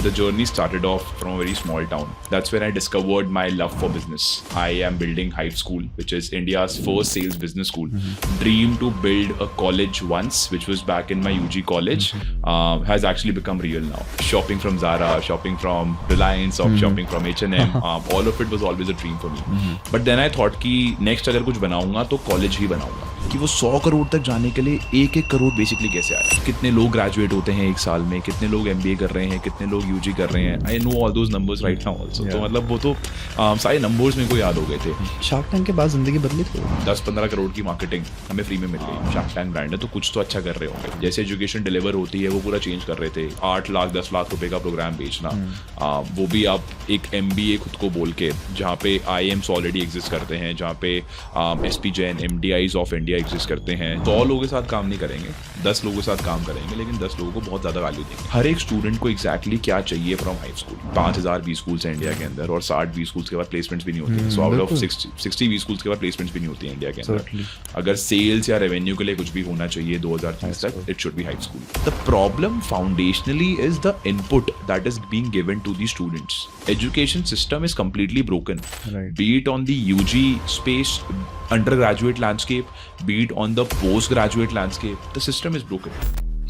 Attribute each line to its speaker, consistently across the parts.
Speaker 1: The journey started off from a very small town. That's when I discovered my love for business. I am building Hive School, which is India's first sales business school. Dream to build a college once, which was back in my UG college, has actually become real now. Shopping from Zara, shopping from Reliance, shopping from H&M, all of it was always a dream for me. But then I thought कि next अगर कुछ बनाऊंगा तो college ही बनाऊंगा. कि वो 100 करोड़ तक जाने के लिए 1-1 करोड़ बेसिकली कैसे आया, कितने लोग ग्रेजुएट होते हैं एक साल में, कितने लोग MBA कर रहे हैं, कितने लोग UG कर रहे हैं. I know all those numbers right now also. तो मतलब वो तो सारे नंबर्स मेरे को याद हो गए थे.
Speaker 2: शार्क टैंक के बाद जिंदगी बदली थी.
Speaker 1: 10-15 करोड़ की मार्केटिंग हमें फ्री में मिल गई. शार्क टैंक ब्रांड है तो कुछ तो अच्छा कर रहे होंगे. जैसे एजुकेशन डिलीवर होती है वो पूरा चेंज कर रहे थे. 8 लाख 10 लाख रुपए का प्रोग्राम बेचना, वो भी आप एक MBA खुद को बोल के, जहाँ पे IIMs ऑलरेडी एग्जिस्ट करते हैं, जहाँ पे SP Jain MDIs of India exist करते हैं. 100 लोगों के साथ काम नहीं करेंगे, 10 लोगों के साथ काम करेंगे, लेकिन 10 लोगों को बहुत ज़्यादा वैल्यू देंगे. हर एक स्टूडेंट को एग्जैक्टली क्या चाहिए from Hive School. 5000 B schools हैं इंडिया के अंदर और 60 बी स्कूल्स के बाद प्लेसमेंट्स भी नहीं होती हैं. So out of 60 B schools के बाद प्लेसमेंट्स भी नहीं होती हैं इंडिया के अंदर. अगर सेल्स या रेवेन्यू के लिए कुछ भी होना चाहिए 2030 तक, it should be Hive School. The problem foundationally is the input that is being given to the students. Education system is completely broken, be it on the UG space, undergraduate landscape, be it on the postgraduate landscape. The system is broken.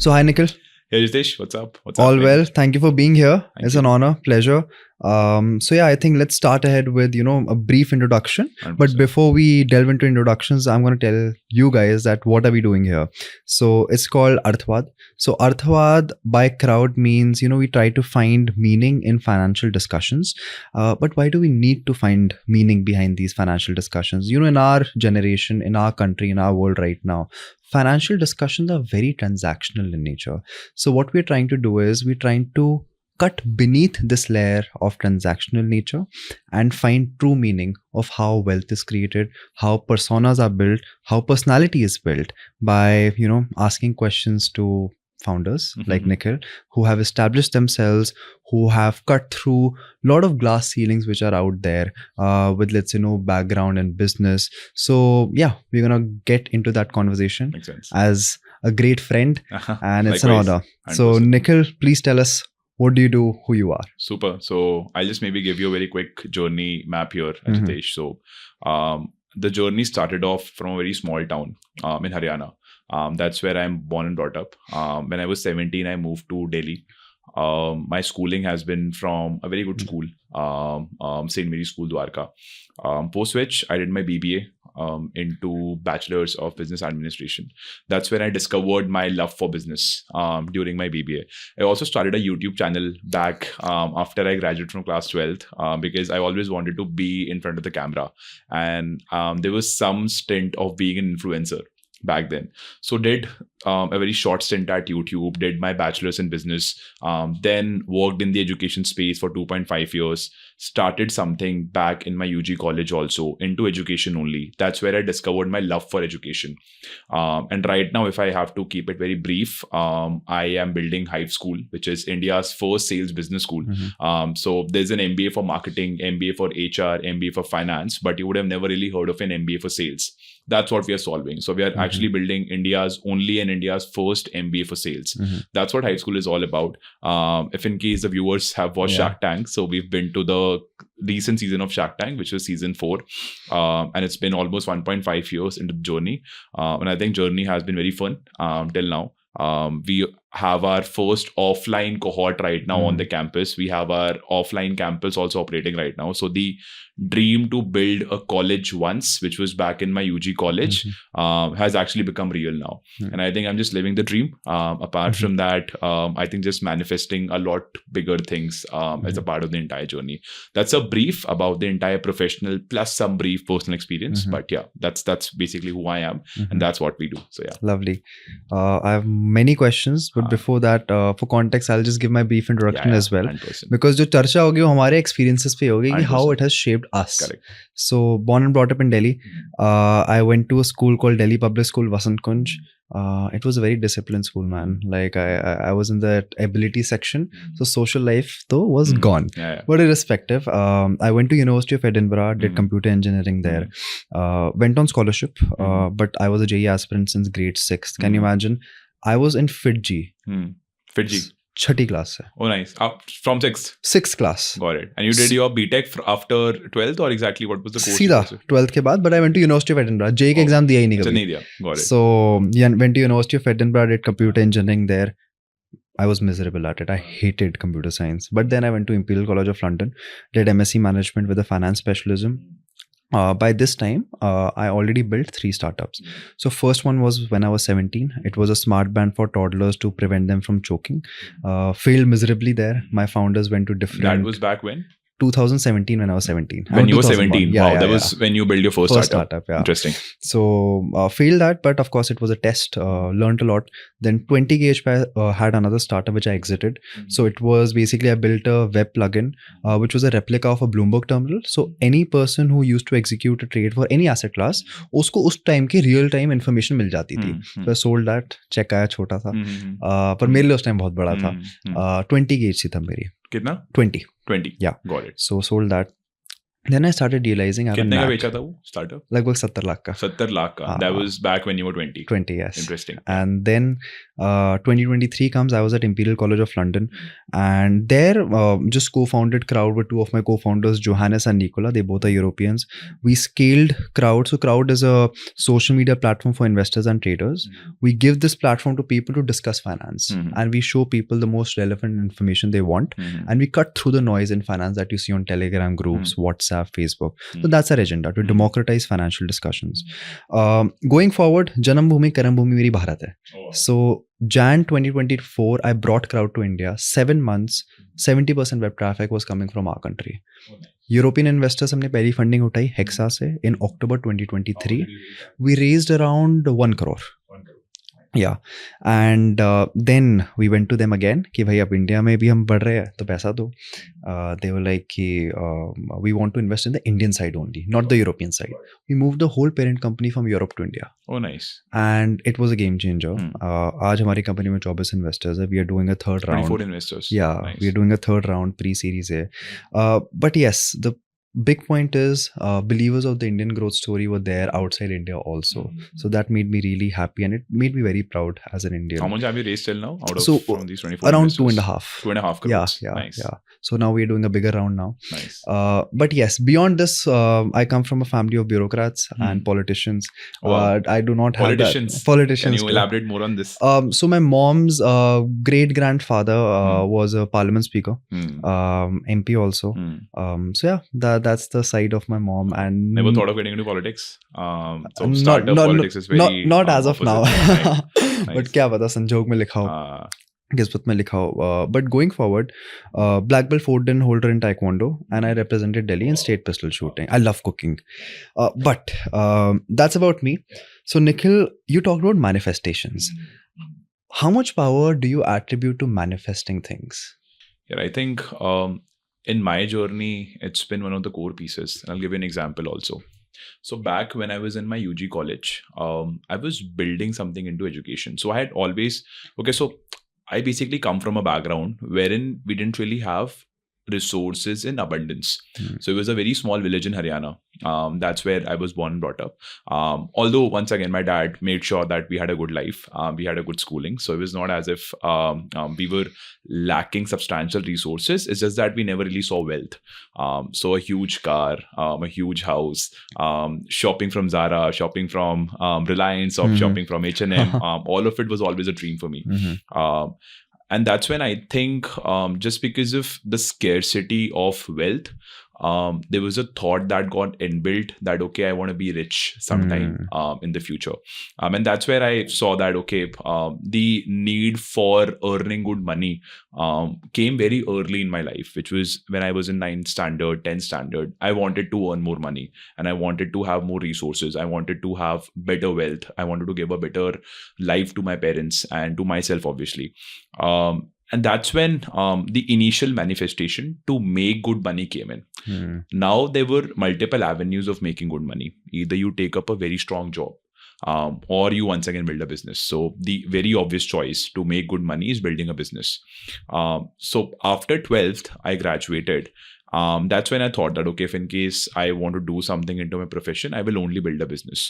Speaker 2: So hi Nikhil.
Speaker 1: Hey Ritesh, what's up?
Speaker 2: All well. Thank you for being here. It's an honor, pleasure. So yeah, I think let's start ahead with a brief introduction. 100%. But before we delve into introductions, I'm going to tell you guys that what are we doing here. So it's called Arthavad. So Arthavad by crowd means we try to find meaning in financial discussions. But why do we need to find meaning behind these financial discussions? In our generation, in our country, in our world right now, financial discussions are very transactional in nature. So what we're trying to do is we're trying to cut beneath this layer of transactional nature and find true meaning of how wealth is created, how personas are built, how personality is built by, asking questions to founders like Nikhil, who have established themselves, who have cut through a lot of glass ceilings which are out there with, let's say, no background in business. So yeah, we're going to get into that conversation as a great friend and it's an honor. 100%. So Nikhil, please tell us, what do you do, who you are?
Speaker 1: Super. So I'll just maybe give you a very quick journey map here, Ritesh. So the journey started off from a very small town in Haryana. That's where I'm born and brought up. When I was 17, I moved to Delhi. My schooling has been from a very good school, St. Mary's School, Dwarka. Post which I did my BBA into Bachelor's of Business Administration. That's when I discovered my love for business during my BBA. I also started a YouTube channel back after I graduated from class 12th because I always wanted to be in front of the camera. And there was some stint of being an influencer back then. So did a very short stint at YouTube, did my bachelor's in business, then worked in the education space for 2.5 years, started something back in my UG college also, into education only. That's where I discovered my love for education. And right now, if I have to keep it very brief, I am building Hive School, which is India's first sales business school. So there's an MBA for marketing, MBA for HR, MBA for finance, but you would have never really heard of an MBA for sales. That's what we are solving. So we are actually building India's only and India's first MBA for sales. That's what Hive School is all about. If in case the viewers have watched Shark Tank, so we've been to the recent season of Shark Tank, which was season 4. And it's been almost 1.5 years into the journey. And I think journey has been very fun till now. We have our first offline cohort right now on the campus. We have our offline campus also operating right now. So the dream to build a college once, which was back in my UG college, has actually become real now. And I think I'm just living the dream. Apart from that, I think just manifesting a lot bigger things as a part of the entire journey. That's a brief about the entire professional plus some brief personal experience. But yeah, that's basically who I am and that's what we do. So yeah.
Speaker 2: Lovely. I have many questions, but before that, for context, I'll just give my brief introduction as well. 100%. Because जो चर्चा होगी वो हमारे experiences पे होगी कि how it has shaped us.
Speaker 1: Correct.
Speaker 2: So born and brought up in Delhi. I went to a school called Delhi Public School, Vasant Kunj. It was a very disciplined school, man. Like I was in the ability section, so social life though was gone. But irrespective, I went to University of Edinburgh, did computer engineering there. Went on scholarship, but I was a JEE aspirant since grade 6. Can you imagine? I was in Fiji.
Speaker 1: Fiji.
Speaker 2: Chhathi class से.
Speaker 1: Oh, nice. From 6th.
Speaker 2: 6th class.
Speaker 1: Got it. And you did your BTech after 12th or exactly what was the course?
Speaker 2: सीधा 12th के बाद, but I went to University of Edinburgh. JEE के exam दिया ही नहीं
Speaker 1: अच्छा,
Speaker 2: कभी.
Speaker 1: नहीं दिया. Got it.
Speaker 2: So yeah, went to University of Edinburgh, did computer engineering there. I was miserable at it. I hated computer science. But then I went to Imperial College of London, did MSc management with a finance specialism. By this time, I already built 3 startups. So first one was when I was 17. It was a smart band for toddlers to prevent them from choking. Failed miserably there. My founders went to different...
Speaker 1: That was back when?
Speaker 2: 2017 when I was 17.
Speaker 1: When you were 17?
Speaker 2: Yeah,
Speaker 1: wow, that was when you built your first startup.
Speaker 2: Yeah.
Speaker 1: Interesting.
Speaker 2: So failed that, but of course it was a test. Learned a lot. Then 20 gauge had another startup which I exited. So it was basically I built a web plugin which was a replica of a Bloomberg terminal. So any person who used to execute a trade for any asset class, उसको उस time की real time information मिल जाती थी. So I sold that. Check आया छोटा था. पर मेरे लिए उस time बहुत बड़ा था. 20 gauge थी तब मेरी.
Speaker 1: कितना?
Speaker 2: 20.
Speaker 1: Yeah. Got it.
Speaker 2: So sold that. Then I started realizing I have a
Speaker 1: कितने का
Speaker 2: knack.
Speaker 1: बेचा था वो startup?
Speaker 2: लगभग 70 लाख का.
Speaker 1: 70 lakh का. That was back when you were 20.
Speaker 2: 20, yes.
Speaker 1: Interesting.
Speaker 2: And then 2023 comes. I was at Imperial College of London, and there just co-founded Crowd with 2 of my co-founders, Johannes and Nicola. They both are Europeans. We scaled Crowd. So Crowd is a social media platform for investors and traders. We give this platform to people to discuss finance, and we show people the most relevant information they want, and we cut through the noise in finance that you see on Telegram groups, WhatsApp, Facebook. So that's our agenda, to democratize financial discussions. Going forward, Janam Bhoomi, Karam Bhoomi meri Bharat hai. So Jan 2024, I brought Crowd to India. 7 months, 70% web traffic was coming from our country. European investors हमने पहली funding उठाई hexa से in October 2023. We raised around 1 crore. Yeah, and then we went to them again कि भाई अब India में भी हम बढ़ रहे हैं तो पैसा दो. They were like कि we want to invest in the Indian side only, not the European side. We moved the whole parent company from Europe to India.
Speaker 1: Oh, nice.
Speaker 2: And it was a game changer. आज हमारी company में 24 investors है. We are doing a third round.
Speaker 1: 24 investors.
Speaker 2: Yeah,
Speaker 1: nice.
Speaker 2: We are doing a third round pre-series A. But yes, the big point is believers of the Indian growth story were there outside India also. So that made me really happy, and it made me very proud as an Indian.
Speaker 1: How much have you raised till now out of
Speaker 2: So,
Speaker 1: from these 24
Speaker 2: around
Speaker 1: investors?
Speaker 2: 2.5.
Speaker 1: 2.5 crores.
Speaker 2: Yeah,
Speaker 1: Nice.
Speaker 2: yeah. So now we're doing a bigger round now.
Speaker 1: Nice.
Speaker 2: But yes, beyond this, I come from a family of bureaucrats and politicians.
Speaker 1: Wow.
Speaker 2: I do not have
Speaker 1: Politicians.
Speaker 2: that. Politicians.
Speaker 1: Can you
Speaker 2: too.
Speaker 1: elaborate more on this?
Speaker 2: So my mom's great-grandfather was a parliament speaker, MP also. So yeah, that's the side of my mom. And
Speaker 1: Never thought of getting into politics. So
Speaker 2: not-
Speaker 1: startup
Speaker 2: not-
Speaker 1: politics is very
Speaker 2: not as of now.
Speaker 1: opposite.
Speaker 2: But क्या पता संजोग में लिखा हो, किस्मत में लिखा हो. But going forward, black belt 4-din holder in Taekwondo, and I represented Delhi in state pistol shooting. I love cooking. But that's about me. So Nikhil, you talked about manifestations. How much power do you attribute to manifesting things?
Speaker 1: Yeah, I think in my journey, it's been one of the core pieces. And I'll give you an example also. So back when I was in my UG college, I was building something into education. So I had always, so I basically come from a background wherein we didn't really have resources in abundance. So it was a very small village in Haryana. That's where I was born and brought up. Although once again, my dad made sure that we had a good life. We had a good schooling. So it was not as if we were lacking substantial resources. It's just that we never really saw wealth. So a huge car, a huge house, shopping from Zara, shopping from Reliance, or shopping from H&M. All of it was always a dream for me. And that's when I think just because of the scarcity of wealth, there was a thought that got inbuilt that, okay, I want to be rich sometime in the future. And that's where I saw that, okay, the need for earning good money came very early in my life, which was when I was in 9th standard, 10th standard. I wanted to earn more money and I wanted to have more resources. I wanted to have better wealth. I wanted to give a better life to my parents and to myself, obviously. And that's when the initial manifestation to make good money came in. Now there were multiple avenues of making good money. Either you take up a very strong job or you once again build a business. So the very obvious choice to make good money is building a business. So after 12th, I graduated. That's when I thought that, okay, if in case I want to do something into my profession, I will only build a business.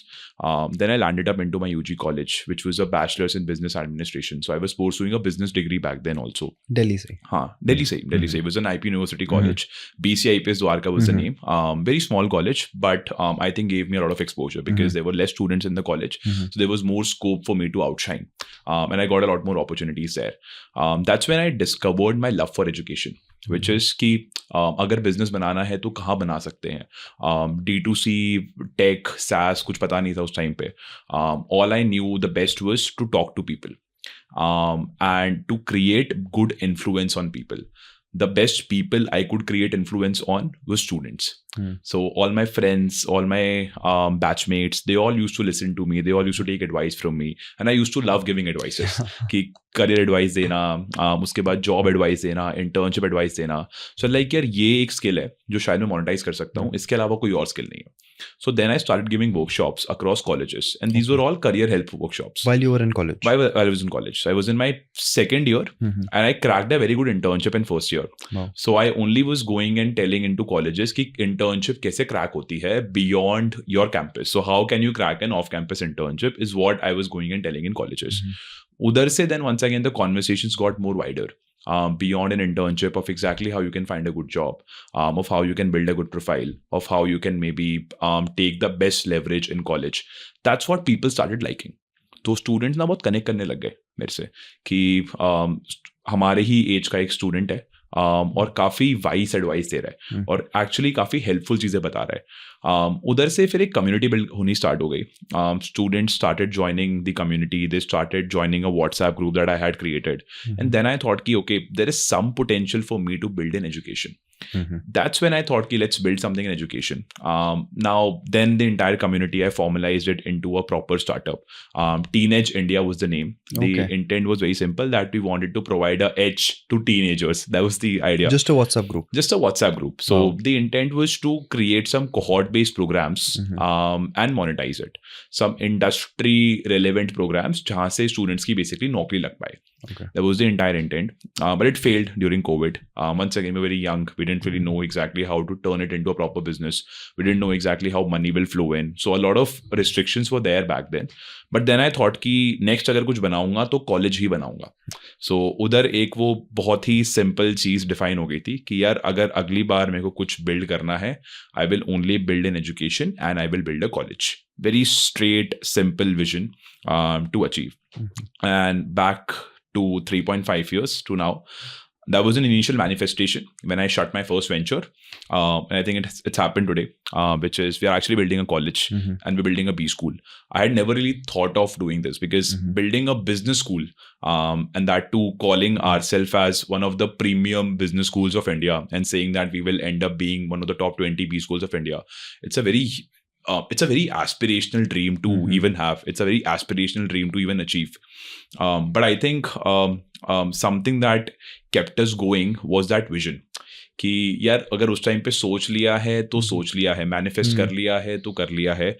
Speaker 1: Then I landed up into my UG college, which was a bachelor's in business administration. So I was pursuing a business degree back then also.
Speaker 2: Delhi se.
Speaker 1: Delhi se. It was an IP University college. BCIPS Dwarka was the name. Very small college, but I think gave me a lot of exposure because there were less students in the college. So there was more scope for me to outshine. And I got a lot more opportunities there. That's when I discovered my love for education, which is कि अगर business बनाना है तो कहाँ बना सकते हैं. D2C, take, SaaS कुछ पता नहीं था उस टाइम पे. All I knew the best was to talk to people and to create good influence on people. The best people I could create influence on were students. So all my friends, all my batchmates, they all used to listen to me. They all used to take advice from me. And I used to love giving advices. कि career advice देना, उसके बाद job advice देना, internship advice देना. So like यार ये एक skill है जो शायद मैं monetize कर सकता हूँ. इसके अलावा कोई और skill नहीं है. So then I started giving workshops across colleges. And these were all career help workshops.
Speaker 2: While you were in college?
Speaker 1: While I was in college. So I was in my second year and I cracked a very good internship in first year.
Speaker 2: Wow.
Speaker 1: So I only was going and telling into colleges कि internship कैसे crack होती है beyond your campus. So how can you crack an off-campus internship is what I was going and telling in colleges. Udhar se then once again the conversations got more wider. Beyond an internship of exactly how you can find a good job, of how you can build a good profile, of how you can maybe take the best leverage in college. That's what people started liking. तो students ना बहुत connect करने लग गए मेरे से कि हमारे ही एज का एक स्टूडेंट है और काफ़ी वाइस एडवाइस दे रहा है और एक्चुअली काफ़ी हेल्पफुल चीज़ें बता रहा है. उधर से फिर एक कम्युनिटी बिल्ड होनी स्टार्ट हो गई. Students started joining the community, they started joining a WhatsApp group that I had created and then I thought कि okay there is some potential for me to build in education. That's when I thought ki let's build something in education. Now then the entire community, I formalized it into a proper startup. Teenage India was the name. The intent was very simple, that we wanted to provide a edge to teenagers. That was the idea.
Speaker 2: Just a WhatsApp group.
Speaker 1: Just a WhatsApp group. So the intent was to create some cohort-based programs and monetize it. Some industry-relevant programs जहाँ से students की basically नौकरी लग पाए. That was the entire intent. But it failed during COVID. Once again, we were very young. We didn't really know exactly how to turn it into a proper business. We didn't know exactly how money will flow in. So a lot of restrictions were there back then. But then I thought कि next अगर कुछ बनाऊंगा तो college ही बनाऊंगा. So उधर एक वो बहुत ही simple चीज़ define हो गई थी कि यार अगर अगली बार मेरे को कुछ build करना है, I will only build in education and I will build a college. Very straight, simple vision to achieve. And back to 3.5 years to now, that was an initial manifestation when I shut my first venture. And I think it's happened today, which is we are actually building a college and we're building a B school. I had never really thought of doing this because building a business school and that too calling ourselves as one of the premium business schools of India and saying that we will end up being one of the top 20 B schools of India. It's a very aspirational dream to even have. It's a very aspirational dream to even achieve. But I think something that kept us going was that vision. कि यार अगर उस time पे सोच लिया है तो सोच लिया है, मैनिफेस्ट कर लिया है तो कर लिया है.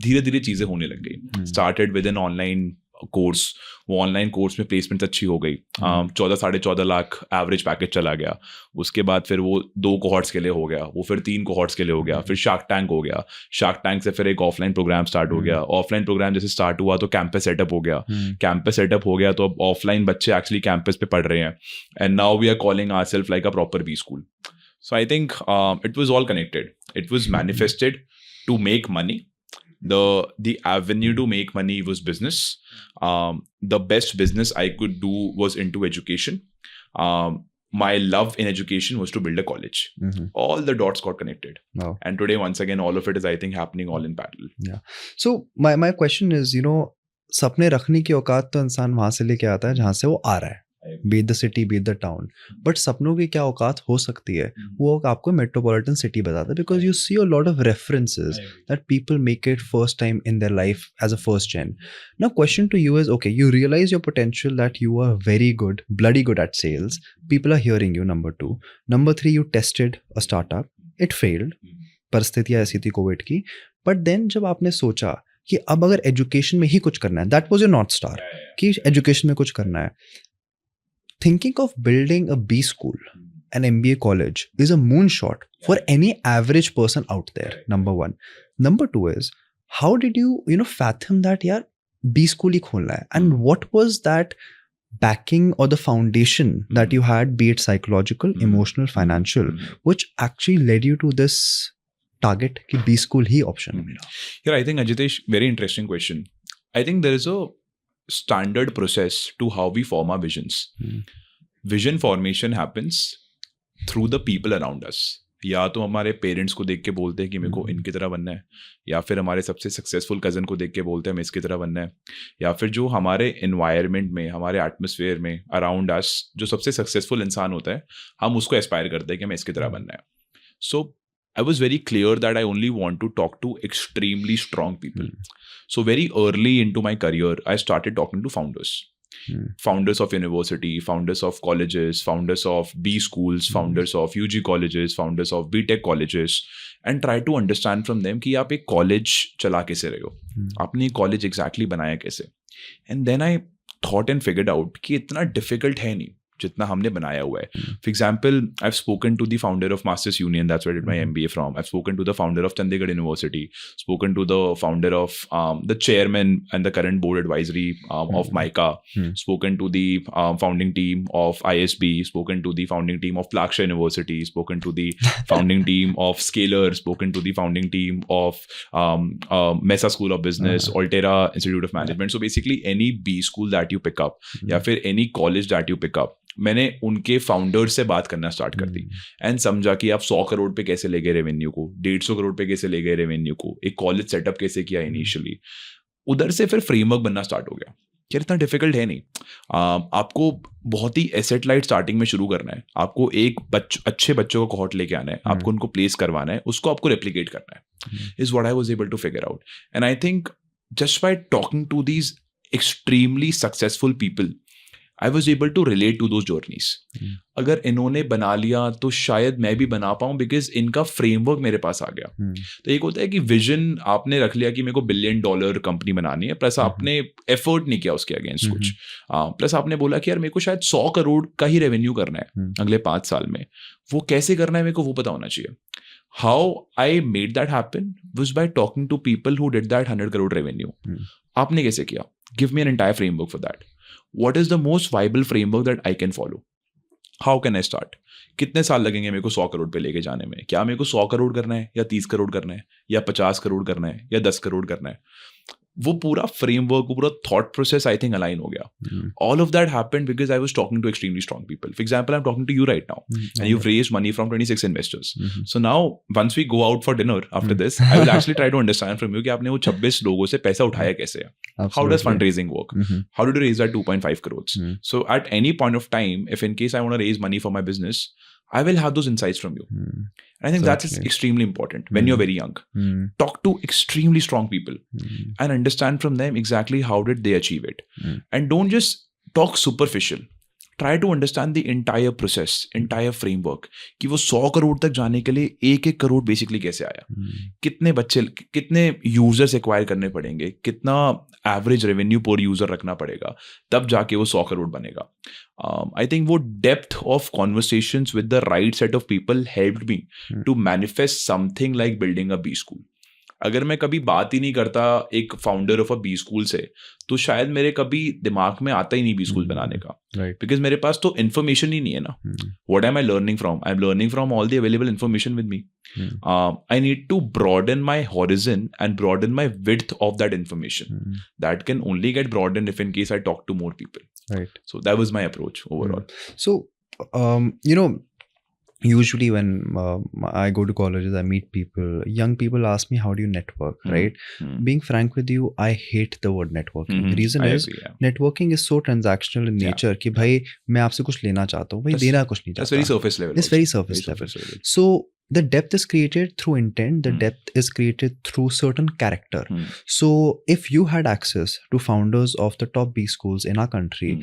Speaker 1: धीरे धीरे चीज़ें होने लग गई. Started with an online course. वो ऑनलाइन कोर्स में प्लेसमेंट अच्छी हो गई. 14-14.5 लाख एवरेज पैकेज चला गया. उसके बाद फिर वो 2 कोहॉर्ट्स के लिए हो गया, वो फिर 3 कोहॉर्ट्स के लिए हो गया, फिर शार्क टैंक हो गया. शार्क टैंक से फिर एक ऑफलाइन प्रोग्राम स्टार्ट हो गया. ऑफलाइन प्रोग्राम जैसे स्टार्ट हुआ तो कैंपस सेटअप हो गया. कैंपस सेटअप हो गया तो अब ऑफलाइन बच्चे एक्चुअली कैंपस पे पढ़ रहे हैं. And now we are calling ourself like a proper B school. So I think it was all connected. It was manifested to make money. The avenue to make money was business. The best business I could do was into education. My love in education was to build a college. All the dots got connected.
Speaker 2: Wow.
Speaker 1: And today, once again, all of it is, I think, happening all in parallel.
Speaker 2: Yeah. So my question is, सपने रखने की औकात तो इंसान वहाँ से लेके आता है जहाँ से वो आ रहा है. Be it the city, be it the town. But सपनों की क्या औकात हो सकती है वो आपको मेट्रोपॉलिटन सिटी बताता है. Because you see a lot of references that people make it first time in their life as a first gen. Now question to you is, okay, you realize your potential that you are very good, bloody good at sales. People are hearing you, number 2. Number 3, you tested a startup. It failed. परिस्थितियाँ ऐसी थी Covid की. But then जब आपने सोचा कि अब अगर एजुकेशन में ही कुछ करना है, that was your North Star, कि एजुकेशन में कुछ करना है. Thinking of building a B school an MBA college is a moonshot for any average person out there. Number one. Number two is, how did you fathom that yaar B school hi kholna hai? And what was that backing or the foundation that you had, be it psychological, emotional, financial, which actually led you to this target ki B school hi option hai mera?
Speaker 1: Yeah, I think Ajitesh, very interesting question. I think there is a standard process to how we form our visions. Vision formation happens through the people around us. या तो हमारे parents को देख के बोलते हैं कि मेरे को इनकी तरह बनना है, या फिर हमारे सबसे सक्सेसफुल कज़न को देख के बोलते हैं मैं इसकी तरह बनना है, या फिर जो हमारे एनवायरनमेंट में, हमारे एटमॉस्फेयर में अराउंड अस जो सबसे सक्सेसफुल इंसान होता है, हम उसको एस्पायर करते हैं कि मैं इसकी तरह बनना है. सो I was very clear that I only want to talk to extremely strong people. So very early into my career, I started talking to founders. Founders of university, founders of colleges, founders of B schools, founders of UG colleges, founders of BTech colleges, and try to understand from them कि आप एक college चला कैसे रहे हो, आपने college exactly बनाया कैसे. And then I thought and figured out कि इतना difficult है नहीं जितना हमने बनाया हुआ है. For example, I've spoken to the founder of Masters Union, that's where I did my MBA from. I've spoken to the founder of Chandigarh University, spoken to the founder of the chairman and the current board advisory of MICA, spoken to the founding team of ISB, spoken to the founding team of Plaksha University, spoken to the founding team of Scalar, spoken to the founding team of Mesa School of Business, Altera Institute of Management. So basically any B school that you pick up, या फिर any college that you pick up, मैंने उनके founders से बात करना start कर दी and समझा कि आप 100 करोड़ पे कैसे ले गए रेवेन्यू को, 150 करोड़ पे कैसे ले गए रेवेन्यू को, एक कॉलेज सेटअप कैसे किया इनिशियली. उधर से फिर फ्रेमवर्क बनना स्टार्ट हो गया कि इतना डिफिकल्ट है नहीं. आपको बहुत ही एसेट लाइट स्टार्टिंग में शुरू करना है, आपको एक अच्छे बच्चों का कोहॉर्ट लेके आना है, आपको उनको प्लेस करवाना है, उसको आपको रेप्लिकेट करना है, is what I was able to figure out. And I think just by talking to these extremely successful people I was able to relate to those journeys. अगर इन्होंने बना लिया तो शायद मैं भी बना पाऊँ बिकॉज इनका फ्रेमवर्क मेरे पास आ गया. तो एक होता है कि विजन आपने रख लिया कि मेरे को $1 बिलियन कंपनी बनानी है, प्लस आपने एफर्ट नहीं किया उसके अगेंस्ट कुछ, प्लस आपने बोला कि यार मेरे को शायद 100 करोड़ का ही रेवेन्यू करना है अगले 5 साल में, वो कैसे करना है मेरे को वो पता होना चाहिए. How I made that happen was by talking to people who did that 100 crore revenue. आपने कैसे किया? Give me an entire framework for that. What is the most viable framework that I can follow? How can I start? कितने साल लगेंगे मेरे को 100 करोड़ पे लेके जाने में? क्या मेरे को 100 करोड़ करना है, या 30 करोड़ करना है, या 50 करोड़ करना है, या 10 करोड़ करना है? वो पूरा फ्रेमवर्क, वो पूरा thought process I think align हो गया. All of that happened because I was talking to extremely strong people. For example, I am talking to you right now and you've raised money from 26 investors. So now once we go out for dinner after this, I will actually try to understand from you कि आपने वो 26 लोगों से पैसा उठाया कैसे. How does fundraising work? How did you raise that 2.5 crores? So at any point of time, if in case I want to raise money for my business, I will have those insights from you. And I think that is extremely important when you're very young. Talk to extremely strong people and understand from them exactly how did they achieve it. And don't just talk superficial. Try to understand the entire process, entire framework. कि वो 100 करोड़ तक जाने के लिए 1-1 crore basically कैसे आया, कितने बच्चे, कितने यूजर्स एक्वायर करने पड़ेंगे, कितना एवरेज रेवेन्यू पर यूजर रखना पड़ेगा, तब जाके वो 100 करोड़ बनेगा. I think वो depth of conversations with the right set of people helped me to manifest something like building a B school. अगर मैं कभी बात ही नहीं करता एक founder of a B school से, तो शायद मेरे कभी दिमाग में आता ही नहीं बी स्कूल बनाने का, बिकॉज मेरे पास तो इन्फॉर्मेशन ही नहीं है ना. What am I learning from? I am learning from all the available information with me. I need to broaden my horizon and broaden my width of that information. That can only get broadened if in case I talk to more people. Right. So that was my approach overall.
Speaker 2: So usually when I go to colleges, I meet people, young people ask me, how do you network, right? Being frank with you, I hate the word networking. The reason is networking is so transactional in nature कि भाई मैं आपसे कुछ लेना चाहता हूँ, भाई देना कुछ नहीं चाहता.
Speaker 1: That's very surface level.
Speaker 2: It's very surface level. So the depth is created through intent, the depth is created through certain character. So if you had access to founders of the top B schools in our country,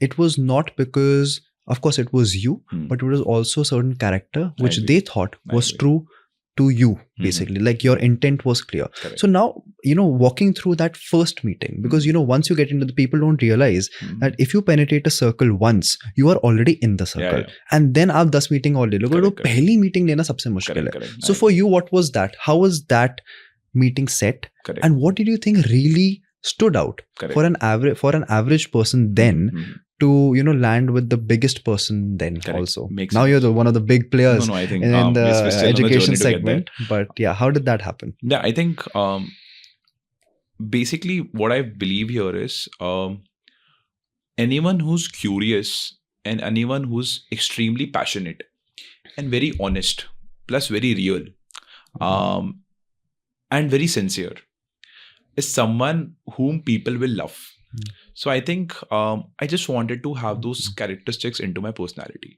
Speaker 2: it was not because of course it was you, but it was also certain character which they thought was true to you, basically, like your intent was clear.
Speaker 1: Correct.
Speaker 2: So now, walking through that first meeting, because once you get into the, people don't realize that if you penetrate a circle once, you are already in the circle. And then आप 10 meeting और ले लो, तो पहली meeting लेना सबसे मुश्किल है. So for you, what was that? How was that meeting set?
Speaker 1: Correct.
Speaker 2: And what did you think really stood out for an average person then to land with the biggest person then?
Speaker 1: Correct.
Speaker 2: Also
Speaker 1: Makes
Speaker 2: now
Speaker 1: sense.
Speaker 2: you're one of the big players
Speaker 1: I think,
Speaker 2: in the
Speaker 1: we're still on the
Speaker 2: education
Speaker 1: journey to get
Speaker 2: segment, but yeah, how did that happen?
Speaker 1: Yeah, I think basically what I believe here is anyone who's curious and anyone who's extremely passionate and very honest plus very real and very sincere is someone whom people will love. So I think I just wanted to have those characteristics into my personality.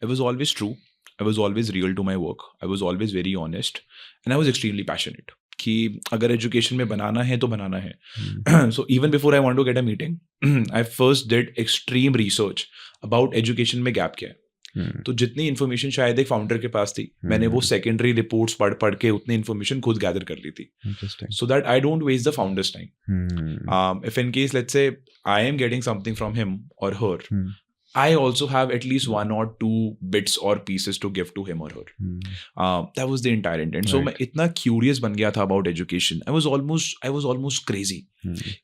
Speaker 1: I was always true. I was always real to my work. I was always very honest. And I was extremely passionate. कि अगर education में बनाना है तो बनाना है. So even before I want to get a meeting, I first did extreme research about education में gap क्या है. तो जितनी इन्फॉर्मेशन शायद एक फाउंडर के पास थी, मैंने वो सेकेंडरी रिपोर्ट्स पढ़ के उतनी इन्फॉर्मेशन खुद गैदर कर ली थी, so that I don't waste the founders time. If in case let's say I am getting something from him और her, I also have at least 1 or 2 bits or pieces to give to him or her. That was the entire intent. So मैं इतना curious बन गया था about education. I was almost crazy.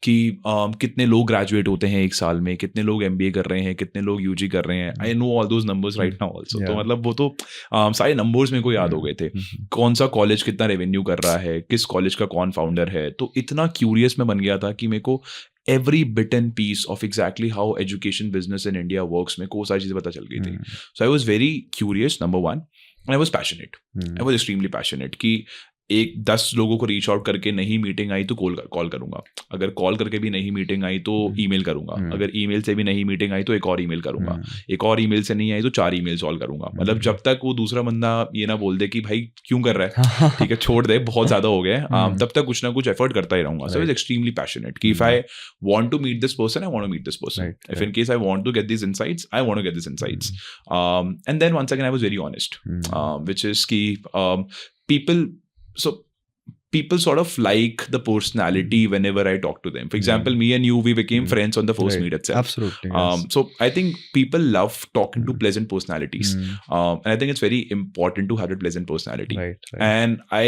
Speaker 1: कि कितने लोग graduate होते हैं एक साल में, कितने लोग MBA कर रहे हैं, कितने लोग UG कर रहे हैं. I know all those numbers right now also. तो मतलब वो तो सारे numbers मेरे को याद हो गए थे. कौन सा कॉलेज कितना revenue कर रहा है, किस कॉलेज का कौन फाउंडर है. तो इतना curious मैं बन गया था कि मेरे को every bit and piece of exactly how education business in India works में को सारी चीज़ें पता चल गई थी. So I was very curious, number one, and I was passionate. I was extremely passionate कि 10 लोगों को रीच आउट करके नहीं मीटिंग आई तो कॉल करूंगा, अगर कॉल करके भी नहीं मीटिंग आई तो ईमेल करूंगा, अगर ईमेल से भी नहीं मीटिंग आई तो एक और ईमेल करूंगा, एक और ईमेल से नहीं आई तो 4 ईमेल सॉल्व करूंगा. मतलब जब तक वो दूसरा बंदा ये ना बोल दे कि भाई क्यों कर रहा है, ठीक है छोड़ दे बहुत ज्यादा हो गया, तब तक कुछ ना कुछ एफर्ट करता ही रहूंगा. So I was extremely passionate कि if I want to meet this person, I want to meet this person. If in case I want to get this insights, I want to get this insights. And then once again I was very honest, which is कि people sort of like the personality whenever I talk to them. For example, me and you, we became friends on the first meet itself.
Speaker 2: Absolutely. Yes.
Speaker 1: So I think people love talking to pleasant personalities. And I think it's very important to have a pleasant personality. Right. And I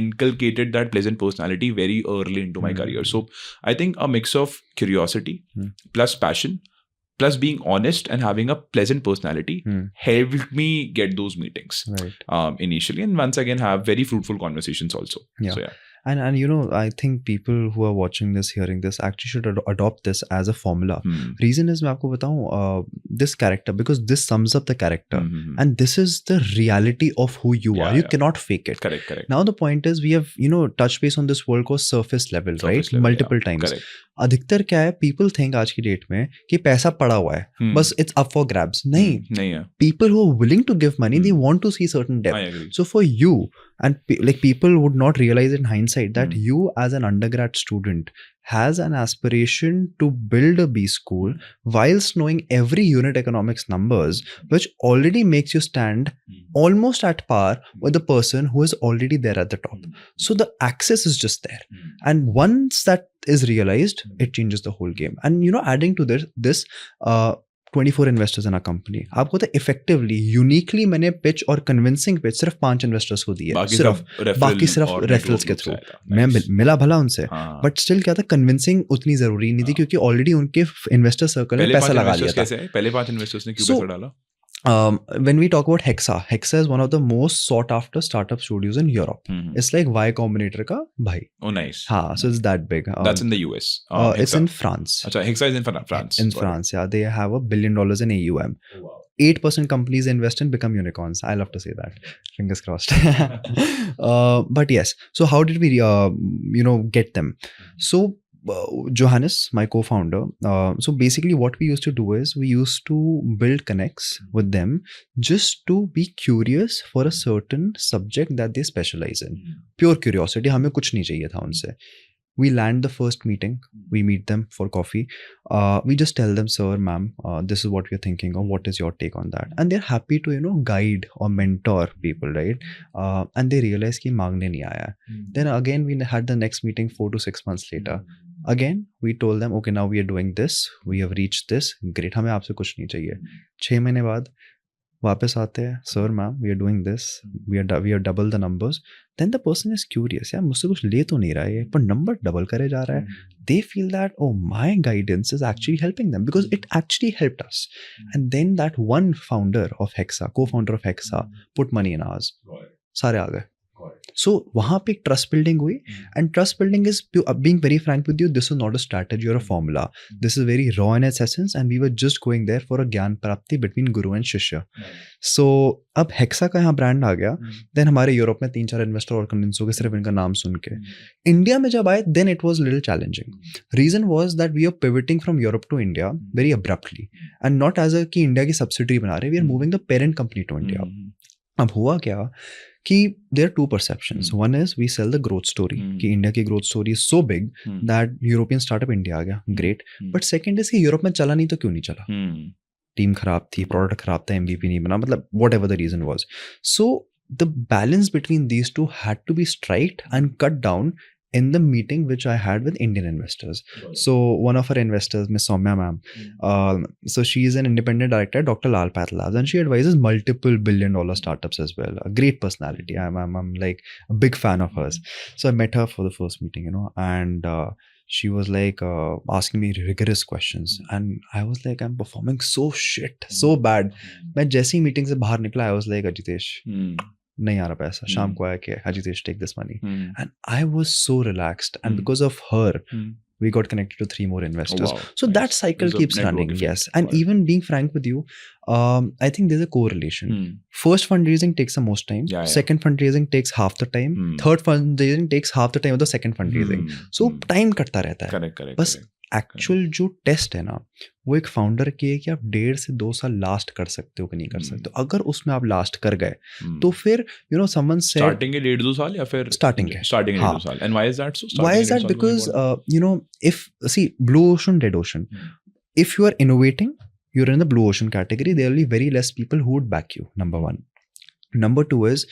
Speaker 1: inculcated that pleasant personality very early into my career. So I think a mix of curiosity plus passion plus being honest and having a pleasant personality helped me get those meetings initially, and once again have very fruitful conversations also. So yeah.
Speaker 2: And I think people who are watching this, hearing this, actually should adopt this as a formula. Reason is, मैं आपको बताऊं, this character, because this sums up the character, and this is the reality of who you are. You cannot fake it.
Speaker 1: Correct.
Speaker 2: Now the point is, we have touched base on this world called surface level, right? Multiple times.
Speaker 1: Correct.
Speaker 2: अधिकतर क्या है, people think आज की date में कि पैसा पड़ा हुआ है, बस it's up for grabs. नहीं है. People who are willing to give money, they want to see certain depth.
Speaker 1: I agree.
Speaker 2: So for you, and like people would not realize in hindsight that you as an undergrad student has an aspiration to build a B school whilst knowing every unit economics numbers, which already makes you stand almost at par with the person who is already there at the top. So the access is just there. And once that is realized, it changes the whole game. And adding to this 24 investors in our company. आपको तो effectively, uniquely मैंने pitch और convincing pitch सिर्फ 5 investors को दी है. बाकी सिर्फ referrals के through. मैं मिला भला उनसे, but still क्या था, convincing उतनी जरूरी नहीं थी क्योंकि already उनके investor circle में पैसा लगा लिया था.
Speaker 1: पहले 5 investors ने क्यों पैसा डाला?
Speaker 2: When we talk about Hexa is one of the most sought after startup studios in Europe. It's like Y Combinator का भाई.
Speaker 1: Oh, nice.
Speaker 2: हाँ, so it's that big.
Speaker 1: That's in the US.
Speaker 2: It's in France.
Speaker 1: अच्छा, Hexa is in France.
Speaker 2: In France, yeah. They have $1 billion in AUM. Wow. 8% companies invest and become unicorns. I love to say that. Fingers crossed. But yes. So how did we, get them? So Johannes, my co-founder, so basically what we used to do is we used to build connects with them just to be curious for a certain subject that they specialize in. Pure curiosity, हमें कुछ नहीं चाहिए था उनसे. We land the first meeting. We meet them for coffee. We just tell them, sir, ma'am, this is what we're thinking of. What is your take on that? And they're happy to, guide or mentor people, right? And they realize कि मांगने नहीं आया. Then again, we had the next meeting 4 to 6 months later. Again, we told them, okay, now we are doing this. We have reached this. Great. हमें आपसे कुछ नहीं चाहिए. 6 महीने बाद वापस आते हैं, sir ma'am we are doing this, we are double the numbers. Then the person is curious, यार मुझसे कुछ ले तो नहीं रहा है पर नंबर डबल करे जा रहा है. They feel that oh my guidance is actually helping them because it actually helped us. And then that one founder of Hexa, co-founder of Hexa, put money in ours. सारे आ गए. So वहाँ पे एक trust building हुई, and trust building is, being very frank with you, this is not a strategy or a formula. This is very raw in its essence, and we were just going there for a ज्ञान प्राप्ति between guru and shishya. So अब hexa का यहाँ brand आ गया. Then हमारे Europe में 3-4 investor और convince हो गए सिर्फ इनका नाम सुन के. इंडिया में जब आए then it was little challenging. Reason was that we are pivoting from Europe to India very abruptly, and not as a कि इंडिया की सब्सिडरी बना रहे, we are moving the parent company to India. अब हुआ क्या कि there are two perceptions. One is we sell the growth story कि India की growth story is so big that European startup India आ गया, great. But second is कि Europe में चला नहीं तो क्यों नहीं चला? टीम खराब थी, प्रोडक्ट खराब था, MVP नहीं बना, मतलब whatever the reason was. So the balance between these two had to be striked and cut down in the meeting which I had with Indian investors. So one of our investors, Miss Soumya ma'am, so she is an independent director at Dr. Lal Path Labs, and she advises multiple billion-dollar startups as well. A great personality. I'm like a big fan of hers. So I met her for the first meeting, and she was like asking me rigorous questions, and I was like, I'm performing so shit, so bad. मैं जैसे ही meeting से बाहर निकला, I was like, Ajitesh नहीं आ रहा पैसा. शाम को आया कि Ajitesh take this money, and I was so relaxed, and because of her we got connected to 3 more investors. Wow, so nice. That cycle keeps running. Yes. And even being frank with you, I think there's a correlation. First fundraising takes the most time. Second fundraising takes half the time. Third fundraising takes half the time of the second fundraising. So time कटता रहता है. Correct. बस actual जो test है ना, वो एक founder की है कि आप 1.5 से 2 साल लास्ट कर सकते हो कि नहीं कर सकते हो. अगर उसमें आप लास्ट कर गए तो फिर समवन सेड
Speaker 1: स्टार्टिंग के 1.5-2 साल या फिर स्टार्टिंग के 1.5 साल. And why is that so?
Speaker 2: Why is that? Because if see blue ocean, red ocean, if you are innovating, you are in the blue ocean category, there will be very less people who would back you, number 1. Number 2 is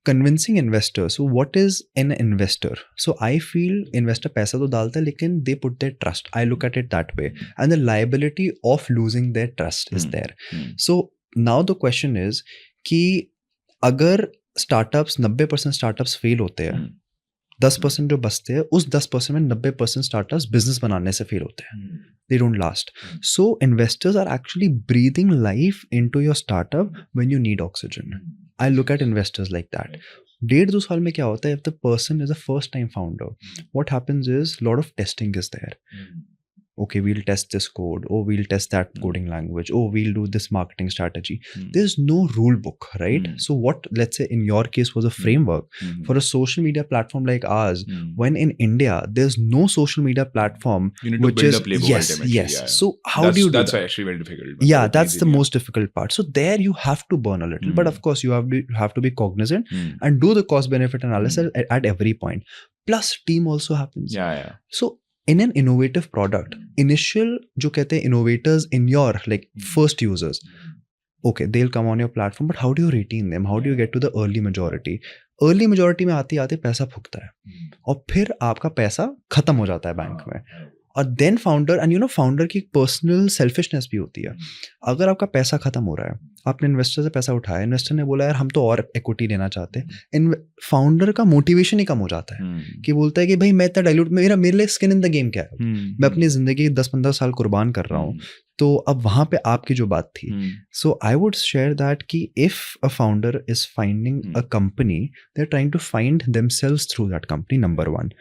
Speaker 2: convincing investors. So what is an investor? So I feel investor पैसा तो डालता है, लेकिन they put their trust. I look at it that way. And the liability of losing their trust is there. So now the question is कि अगर startups 90% startups fail होते हैं, 10% जो बचते हैं, उस 10% में 90% startups business बनाने से fail होते हैं. They don't last. So investors are actually breathing life into your startup when you need oxygen. I look at investors like that. 1.5-2 साल में क्या होता है? If the person is a first time founder, what happens is lot of testing is there. Okay, we'll test this code. Oh, we'll test that coding language. Oh, we'll do this marketing strategy. There's no rule book, right? So what, let's say in your case, was a framework for a social media platform like ours, when in India, there's no social media platform
Speaker 1: you need to
Speaker 2: which
Speaker 1: build
Speaker 2: is,
Speaker 1: a playbook.
Speaker 2: yes.
Speaker 1: Yeah.
Speaker 2: So how do you do
Speaker 1: that's
Speaker 2: that?
Speaker 1: actually very difficult.
Speaker 2: Yeah, that's the most difficult part. So there you have to burn a little, but of course you have to be cognizant and do the cost benefit analysis at every point. Plus team also happens.
Speaker 1: Yeah.
Speaker 2: So in an innovative product, initial जो कहते हैं innovators in your like first users, okay, they'll come on your platform, but how do you retain them? How do you get to the early majority? Early majority में आते आते पैसा फूकता है और फिर आपका पैसा खत्म हो जाता है बैंक में. और देन फाउंडर, एंड फाउंडर की पर्सनल सेल्फिशनेस भी होती है. अगर आपका पैसा खत्म हो रहा है, आपने इन्वेस्टर से पैसा उठाया, इन्वेस्टर ने बोला यार हम तो और इक्विटी लेना चाहते हैं, फाउंडर का मोटिवेशन ही कम हो जाता है कि बोलता है कि भाई मैं इतना डाइल्यूट, मेरे लिए स्किन इन द गेम क्या है, मैं अपनी जिंदगी 10-15 साल कुर्बान कर रहा हूँ. तो अब वहां पे आपकी जो बात थी, so I would share that कि if a founder is finding a company, they are trying to find themselves through that company, number 1.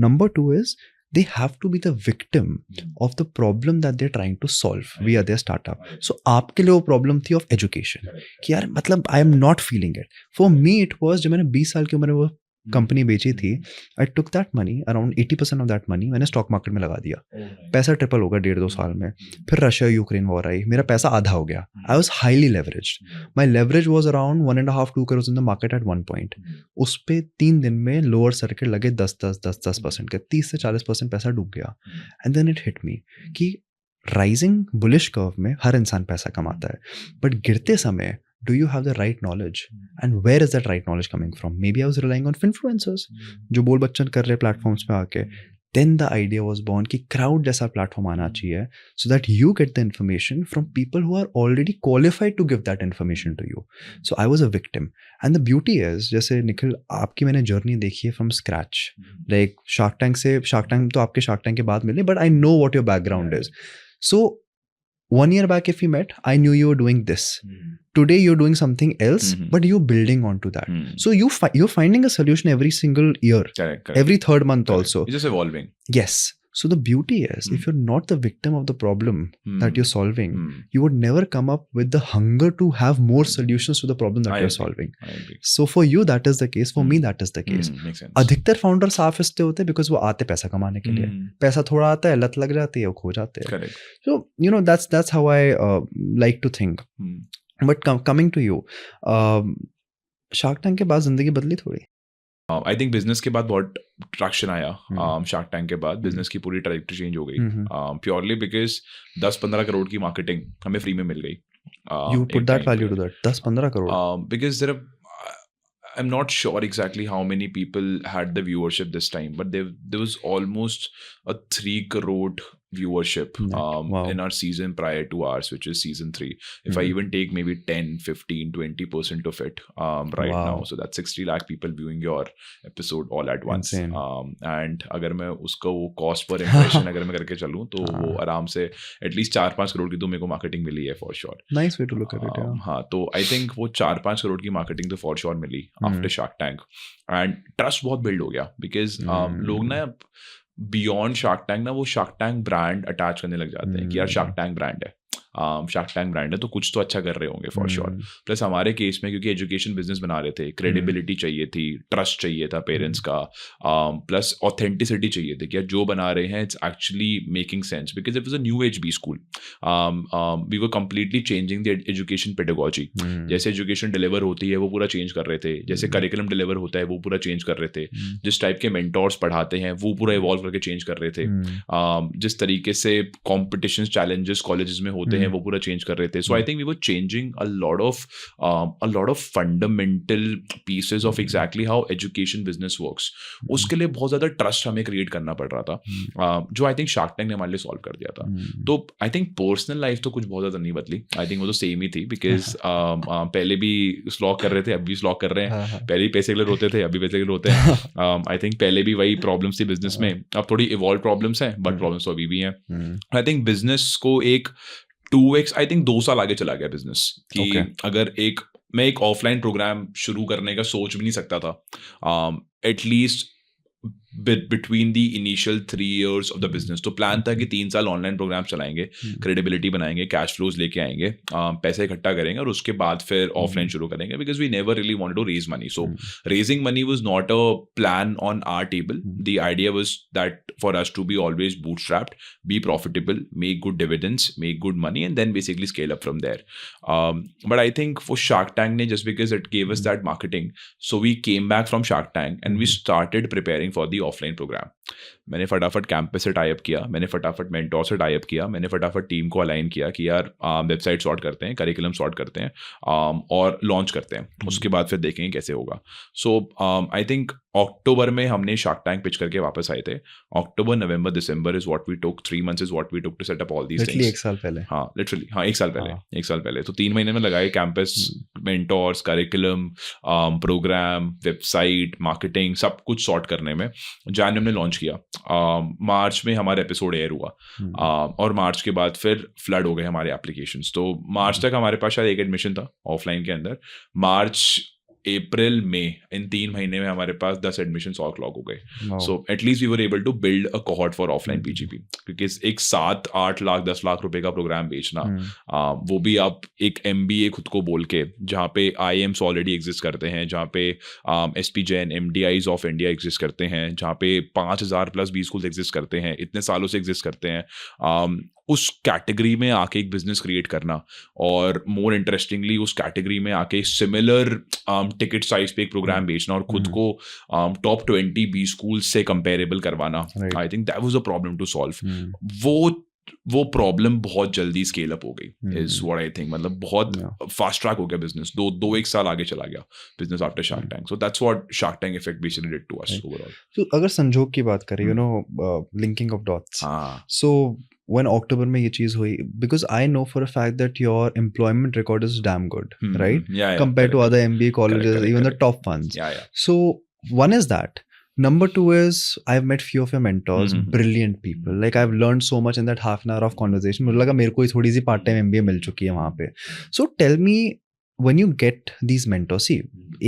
Speaker 2: Number 2 is they have to be the victim of the problem that they're trying to solve via their startup. So आपके लिए वो problem थी of education कि यार मतलब I am not feeling it. For me it was जब मैंने 20 साल की उम्र में वो कंपनी बेची थी, I took that money, around 80% of that money मैंने स्टॉक मार्केट में लगा दिया. पैसा ट्रिपल होगा 1.5-2 साल में. फिर रशिया यूक्रेन वॉर आई, मेरा पैसा आधा हो गया. I was highly leveraged. My leverage was around 1.5-2 crores in the market at one point. उस पर 3 दिन में लोअर सर्किट लगे 10% के, 30 से 40% पैसा डूब गया. And then it hit me कि राइजिंग बुलिश कर्व में हर इंसान पैसा कमाता है, बट गिरते समय do you have the right knowledge, and where is that right knowledge coming from? Maybe I was relying on influencers जो बोल बच्चन कर रहे प्लेटफॉर्म्स पे आके. Then the idea was born कि crowd जैसा प्लेटफॉर्म आना चाहिए, so that you get the information from people who are already qualified to give that information to you. So I was a victim, and the beauty is, जैसे निखिल आपकी मैंने journey देखी है from scratch, like Shark Tank तो आपके Shark Tank के बाद मिले, but I know what your background is. So 1 year back if we met, I knew you were doing this. Today you're doing something else, but you're building onto that. So you're finding a solution every single year.
Speaker 1: Correct.
Speaker 2: Every third month also.
Speaker 1: It's just evolving.
Speaker 2: Yes. So the beauty is, if you're not the victim of the problem that you're solving, you would never come up with the hunger to have more solutions to the problem that you're solving.
Speaker 1: I agree.
Speaker 2: So for you that is the case, for me that is the case.
Speaker 1: Makes sense.
Speaker 2: अधिकतर founder साफ इसलिए होते हैं because वो आते पैसा कमाने के लिए. पैसा थोड़ा आता है, लत लग जाती है, वो खो जाते हैं.
Speaker 1: Correct.
Speaker 2: So that's how I like to think. But coming to you, Shark Tank के बाद जिंदगी बदली थोड़ी.
Speaker 1: आई थिंक बिजनेस के बाद बहुत ट्रैक्शन आया. शार्क टैंक के बाद बिजनेस की पूरी ट्रैजेक्टरी चेंज हो गई, प्योरली बिकॉज 10-15 करोड़ की मार्केटिंग हमें फ्री में मिल गई.
Speaker 2: You put that value to that 10-15 crore.
Speaker 1: Because I'm not sure exactly how many people had the viewership this time, but there was almost a 3 crore viewership in our season prior to ours, which is season 3. If I even take maybe 10, 15, 20% of it right now, so that's 60 lakh people viewing your episode all at once. And अगर मैं उसका वो cost per impression अगर मैं करके चलूँ तो वो आराम से at least 4-5 करोड़ की तो मेरे को marketing मिली है for sure.
Speaker 2: Nice way to look at it.
Speaker 1: हाँ, तो I think वो 4-5 करोड़ की marketing तो for sure milli after Shark Tank, and trust बहुत build हो गया because लोग ना बियॉन्ड शार्क टैंक ना वो शार्क टैंक ब्रांड अटैच करने लग जाते हैं कि यार शार्क टैंक ब्रांड है, शार्क टैंक ब्रांड है तो कुछ तो अच्छा कर रहे होंगे फॉर श्योर. प्लस हमारे केस में क्योंकि एजुकेशन बिजनेस बना रहे थे, क्रेडिबिलिटी चाहिए थी, ट्रस्ट चाहिए था पेरेंट्स का, प्लस ऑथेंटिसिटी चाहिए थी कि यार जो बना रहे हैं it's actually making sense because it was a new age B school. We were completely changing the education pedagogy. जैसे एजुकेशन डिलीवर होती है वो पूरा चेंज कर रहे थे, जैसे करिकुलम डिलीवर होता है वो पूरा चेंज कर रहे थे, जिस टाइप के मेंटोर्स पढ़ाते हैं वो पूरा इवॉल्व करके चेंज कर रहे थे, जिस तरीके से कॉम्पिटिशन चैलेंजेस कॉलेजेस में होते हैं वो पूरा चेंज कर रहे थे. So I think we were changing a lot of fundamental pieces of exactly how education business works. उसके लिए बहुत ज्यादा ट्रस्ट हमें क्रिएट करना पड़ रहा था, जो आई थिंक शार्क टैंक ने हमारे लिए सॉल्व कर दिया था. तो आई थिंक पर्सनल लाइफ तो कुछ बहुत ज्यादा नहीं बदली. आई थिंक वो तो सेम ही थी बिकॉज पहले भी स्लॉग कर रहे थे, अभी स्लॉग कर रहे हैं. पहले ही पैसे के लिए रोते थे, अभी पैसे के लिए रोते हैं. आई थिंक पहले भी वही प्रॉब्लम्स थी बिजनेस में, अब थोड़ी इवॉल्व प्रॉब्लम्स हैं बट प्रॉब्लम्स तो अभी भी हैं. आई थिंक बिजनेस को एक 2x आई थिंक 2 साल आगे चला गया बिजनेस कि अगर मैं एक ऑफलाइन प्रोग्राम शुरू करने का सोच भी नहीं सकता था at least between the initial 3 years of the business. तो प्लान था कि 3 साल ऑनलाइन प्रोग्राम चलाएंगे, क्रेडिबिलिटी बनाएंगे, कैश फ्लोज लेके आएंगे, पैसे इकट्ठा करेंगे और उसके बाद फिर ऑफलाइन शुरू करेंगे because we never really wanted to raise money. So raising money was not a plan on our table. The idea was that for us to be always bootstrapped, be profitable, make good dividends, make good money and then basically scale up from there. But I think for Shark Tank ने just because it gave us that marketing, so we came back from Shark Tank and we started preparing for the offline programme. मैंने फटाफट campus से tie up किया, मैंने फटाफट mentor से tie up किया, मैंने फटाफट टीम को अलाइन किया कि यार वेबसाइट सॉर्ट करते हैं, करिकुलम सॉर्ट करते हैं और लॉन्च करते हैं. उसके बाद फिर देखेंगे कैसे होगा. सो आई थिंक अक्टूबर में हमने शार्क टैंक पिच करके वापस आए थे. October, November, December is what we took, 3 months is what we took to set up all these things.
Speaker 2: Literally 1 साल पहले.
Speaker 1: हाँ, लिटरली हाँ, 1 साल पहले. तो 3 महीने में लगाए campus, mentors, curriculum, programme, website, marketing, सब कुछ सॉर्ट करने में. जैन हमने लॉन्च किया, मार्च में हमारा एपिसोड एयर हुआ और मार्च के बाद फिर फ्लड हो गए हमारे एप्लीकेशंस. तो मार्च तक हमारे पास शायद एक एडमिशन था ऑफलाइन के अंदर. मार्च अप्रैल मई इन 3 महीने में हमारे पास 10 एडमिशन्स और क्लॉक हो गए.
Speaker 2: Wow.
Speaker 1: So at least we were able to build a cohort for offline PGP. क्योंकि एक 7-8 लाख 10 लाख रुपए का प्रोग्राम बेचना, वो भी आप एक MBA खुद को बोल के, जहाँ पे IIMs ऑलरेडी एग्जिस्ट करते हैं, जहाँ पे SP Jain MDIs of India exist करते हैं, जहाँ पे 5000 प्लस B स्कूल एग्जिस्ट करते हैं, इतने सालों से एग्जिस्ट करते हैं, उस कैटेगरी में आके एक बिजनेस क्रिएट करना, और मोर इंटरेस्टिंगली उस कैटेगरी में आके सिमिलर टिकट साइज पे एक प्रोग्राम बेचना और खुद को टॉप 20 B स्कूल से कंपेरेबल करवाना, I think that was a problem to solve. वो प्रॉब्लम बहुत जल्दी स्केल अप हो गई, इज व्हाट आई थिंक. मतलब बहुत फास्ट ट्रैक हो गया बिजनेस, दो एक साल आगे चला गया business after Shark Tank. So that's what Shark Tank effect basically did to us overall.
Speaker 2: तो अगर संजोग की बात करें, linking of dots, so when October में ये चीज हुई, because I know for a fact that your employment record is damn good, right? Compared to other MBA colleges, even the top ones. So one is that. Number 2 is I've met few of your mentors, brilliant people. Like I've learned so much in that half an hour of conversation. मुझे लगा मेरे को ही थोड़ी सी part time MBA मिल चुकी है वहाँ पे. So tell me, when you get these mentors, see,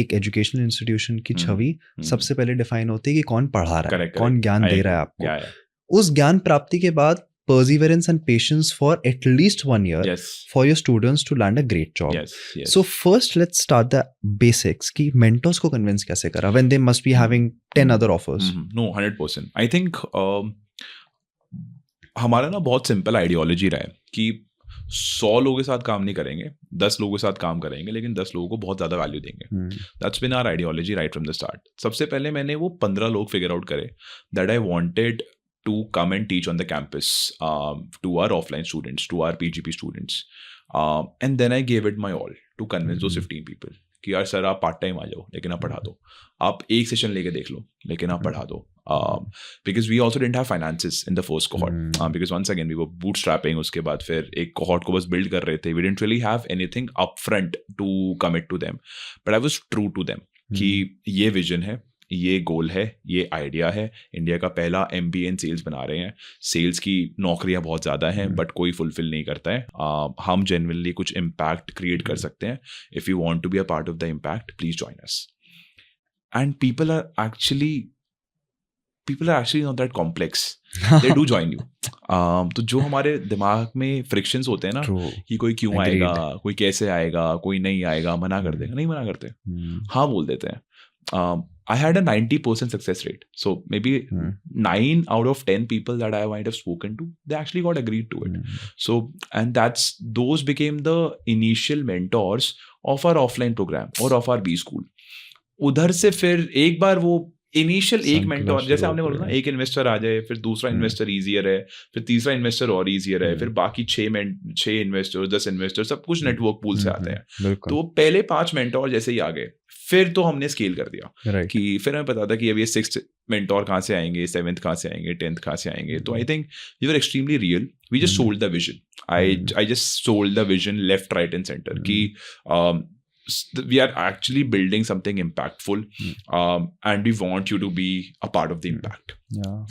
Speaker 2: एक educational institution की छवि सबसे पहले define होती है कि कौन पढ़ा रहा है, कौन ज्ञान दे रहा है आपको. उस ज्ञान प्राप्ति के बाद perseverance and patience for at least 1 year for your students to land a great job. So first let's start the basics कि mentors को convince कैसे करा when they must be having 10 other offers.
Speaker 1: No, 100%. I think हमारा ना बहुत simple ideology रहा है कि 100 लोगों के साथ काम नहीं करेंगे, 10 लोगों के साथ काम करेंगे, लेकिन 10 लोगों को बहुत ज़्यादा वैल्यू देंगे. That's been our ideology right from the start. सबसे पहले मैंने वो 15 लोग फिगर आउट करे that I wanted to come and teach on the campus to our offline students, to our PGP students. And then I gave it my all to convince those 15 people कि यार sir आप part time आ जाओ, लेकिन आप पढ़ा दो, आप एक सेशन लेके देख लो, लेकिन आप पढ़ा दो. Because we also didn't have finances in the first cohort. Because once again we were bootstrapping. उसके बाद फिर एक cohort को बस build कर रहे थे. We didn't really have anything upfront to commit to them. But I was true to them कि ये vision है, ये गोल है, ये आइडिया है. इंडिया का पहला MBA इन सेल्स बना रहे हैं. सेल्स की नौकरियां बहुत ज़्यादा हैं, बट कोई फुलफिल नहीं करता है. हम जेन्युइनली कुछ इम्पैक्ट क्रिएट कर सकते हैं. If you want to be a part of the impact, please join us. And people are actually not that complex. They do join you. तो जो हमारे दिमाग में फ्रिक्शंस होते हैं ना कि कोई क्यों आएगा, कोई कैसे आएगा, कोई नहीं आएगा, मना कर देगा, नहीं मना करते, हाँ बोल देते हैं. I had a 90% success rate. So maybe 9 out of 10 people that I might have spoken to, they actually got agreed to it. So, and those became the initial mentors of our offline program or of our B school. उधर से फिर एक बार वो initial एक mentor, जैसे आपने बोला ना, एक इन्वेस्टर आ जाए, फिर दूसरा इन्वेस्टर ईजियर है, फिर तीसरा इन्वेस्टर और ईजियर है, फिर बाकी 6 इन्वेस्टर, 10 इन्वेस्टर, सब कुछ नेटवर्क पूल से आते हैं. तो पहले 5 मेंटोर जैसे ही आ गए, फिर तो हमने स्केल कर दिया कि फिर हमें पता था कि अब ये 6th मेंटोर कहाँ से आएंगे, 7th कहाँ से आएंगे, 10th कहाँ से आएंगे. तो I think we were extremely real. We just sold the vision. I just sold the vision left, right and centre कि we are actually building something impactful, and we want you to be a part of the impact.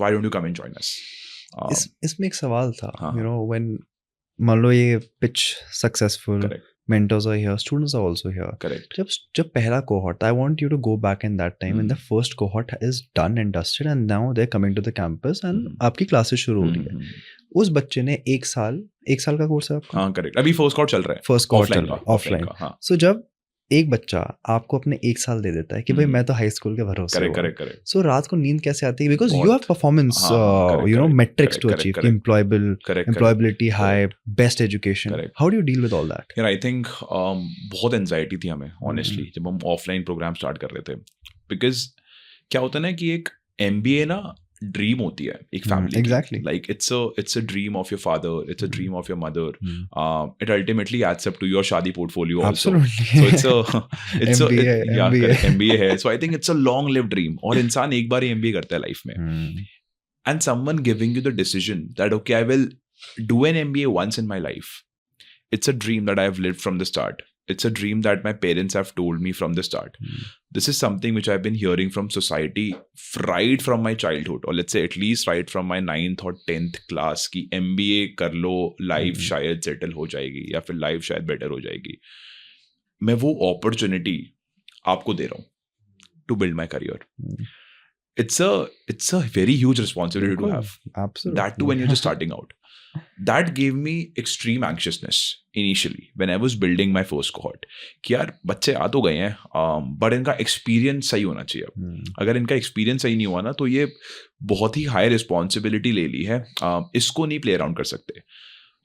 Speaker 1: Why don't you come and join us?
Speaker 2: इसमें एक सवाल था, when मान लो ये pitch successful, mentors are here, students are also here.
Speaker 1: Correct.
Speaker 2: जब पहला cohort, I want you to go back in that time when the first cohort is done and dusted, and now they're coming to the campus and आपकी classes शुरू हो रही है. उस बच्चे ने एक साल का कोर्स है आपका?
Speaker 1: हाँ, करेक्ट. अभी फर्स्ट कोहॉर्ट चल रहा है.
Speaker 2: फर्स्ट कोहॉर्ट चल रहा है ऑफलाइन. सो जब एक बच्चा आपको अपने एक साल दे देता है कि भाई मैं तो हाई स्कूल के भरोसे.
Speaker 1: करेक्ट.
Speaker 2: सो रात को नींद कैसे आती है? Because you have performance metrics to achieve, employability high, best education. How do you deal with all that?
Speaker 1: I think बहुत एंजाइटी थी हमें ऑनेस्टली जब हम ऑफलाइन प्रोग्राम स्टार्ट कर रहे थे. बिकॉज क्या होता है ना कि एक MBA ना ड्रीम होती है एक family.
Speaker 2: Exactly.
Speaker 1: Like it's a dream of your father, it's a dream of your mother. It ultimately adds up to your शादी portfolio also.
Speaker 2: Absolutely.
Speaker 1: So it's MBA. MBA है. So I think it's a long lived dream. और इंसान एक बार ही MBA करता है life में. And someone giving you the decision that okay, I will do an MBA once in my life. It's a dream that I have lived from the start. It's a dream that my parents have told me from the start. This is something which I've been hearing from society right from my childhood, or let's say at least right from my 9th or 10th class कि MBA कर लो, life शायद settle हो जाएगी या फिर life शायद better हो जाएगी. मैं वो अपॉर्चुनिटी आपको दे रहा हूँ to build my career. It's a very huge responsibility to have.
Speaker 2: Absolutely.
Speaker 1: That too when you're just starting out. That gave me extreme anxiousness initially when I was building my first cohort. कि यार बच्चे आ तो गए हैं but इनका experience सही होना चाहिए. अगर इनका experience सही नहीं हुआ ना तो ये बहुत ही high responsibility ले ली है. इसको नहीं play around कर सकते.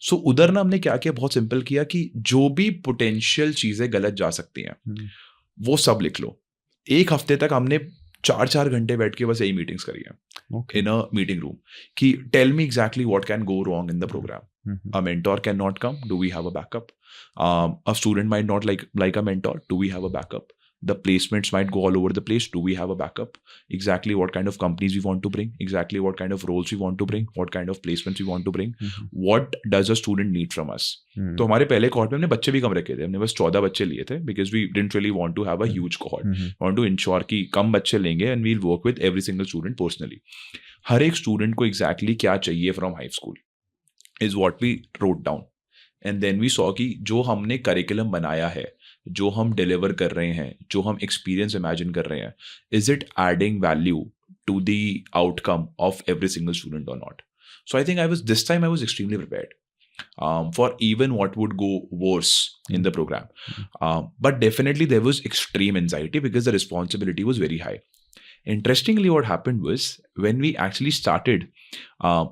Speaker 1: So उधर ना हमने क्या किया, बहुत सिंपल किया कि जो भी potential चीज़ें गलत जा सकती हैं वो सब लिख लो. एक हफ्ते तक हमने 4 घंटे बैठ के बस यही मीटिंग्स करी है इन अ मीटिंग रूम कि tell me exactly what can go wrong in the programme. A mentor can not come, do we have a backup? A student might not like a mentor, do we have a backup? The placements might go all over the place, do we have a backup? Exactly what kind of companies we want to bring, exactly what kind of roles we want to bring, what kind of placements we want to bring, what does a student need from us? तो हमारे पहले cohort में हमने बच्चे भी कम रखे थे, हमने बस 14 बच्चे लिए थे because we didn't really want to have a huge cohort. We want to ensure कि कम बच्चे लेंगे and we'll work with every single student personally. हर एक student को exactly क्या चाहिए from high school is what we wrote down. And then we saw कि जो हमने curriculum बनाया है, जो हम डिलीवर कर रहे हैं, जो हम एक्सपीरियंस इमेजिन कर रहे हैं, is it adding value to the outcome of every single student और not? So I think this time I was extremely prepared for even what would go worse in the program. But definitely there was extreme anxiety because the responsibility was very high. Interestingly, what happened was when we actually started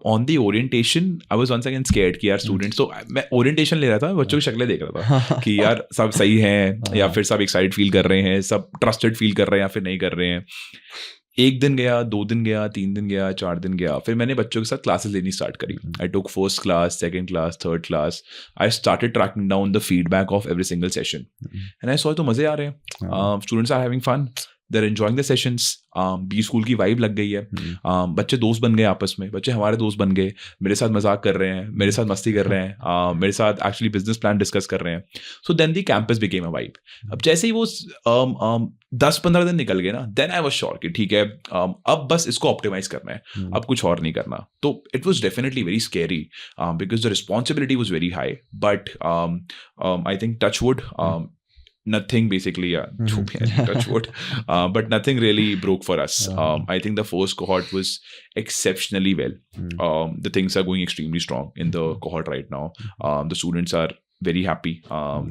Speaker 1: on the orientation, I was once again scared कि यार students, तो मैं orientation ले रहा था, बच्चों की शक्लें देख रहा था कि यार सब सही हैं या फिर सब excited feel कर रहे हैं, सब trusted feel कर रहे हैं या फिर नहीं कर रहे हैं. एक दिन गया, 2 दिन गया, 3 दिन गया, 4 दिन गया, फिर मैंने बच्चों के साथ क्लासेस लेनी स्टार्ट करी. I took first class, second class, third class. I started tracking down the feedback of every single session and I saw तो मजे आ रहे हैं. Students are having fun, they're enjoying the sessions. B school की vibe लग गई है. बच्चे दोस्त बन गए आपस में, बच्चे हमारे दोस्त बन गए, मेरे साथ मजाक कर रहे हैं, मेरे साथ मस्ती कर रहे हैं, मेरे साथ एक्चुअली बिजनेस प्लान डिस्कस कर रहे हैं. So then the campus became a vibe. अब जैसे ही वो 10-15 दिन निकल गए ना, देन आई वाज श्योर कि ठीक है, अब बस इसको ऑप्टिमाइज करना है, अब कुछ और नहीं करना. तो it was definitely very scary because the responsibility was very high. But I think touch wood, nothing basically, touch wood, but nothing really broke for us. I think the first cohort was exceptionally well. The things are going extremely strong in the cohort right now. The students are very happy.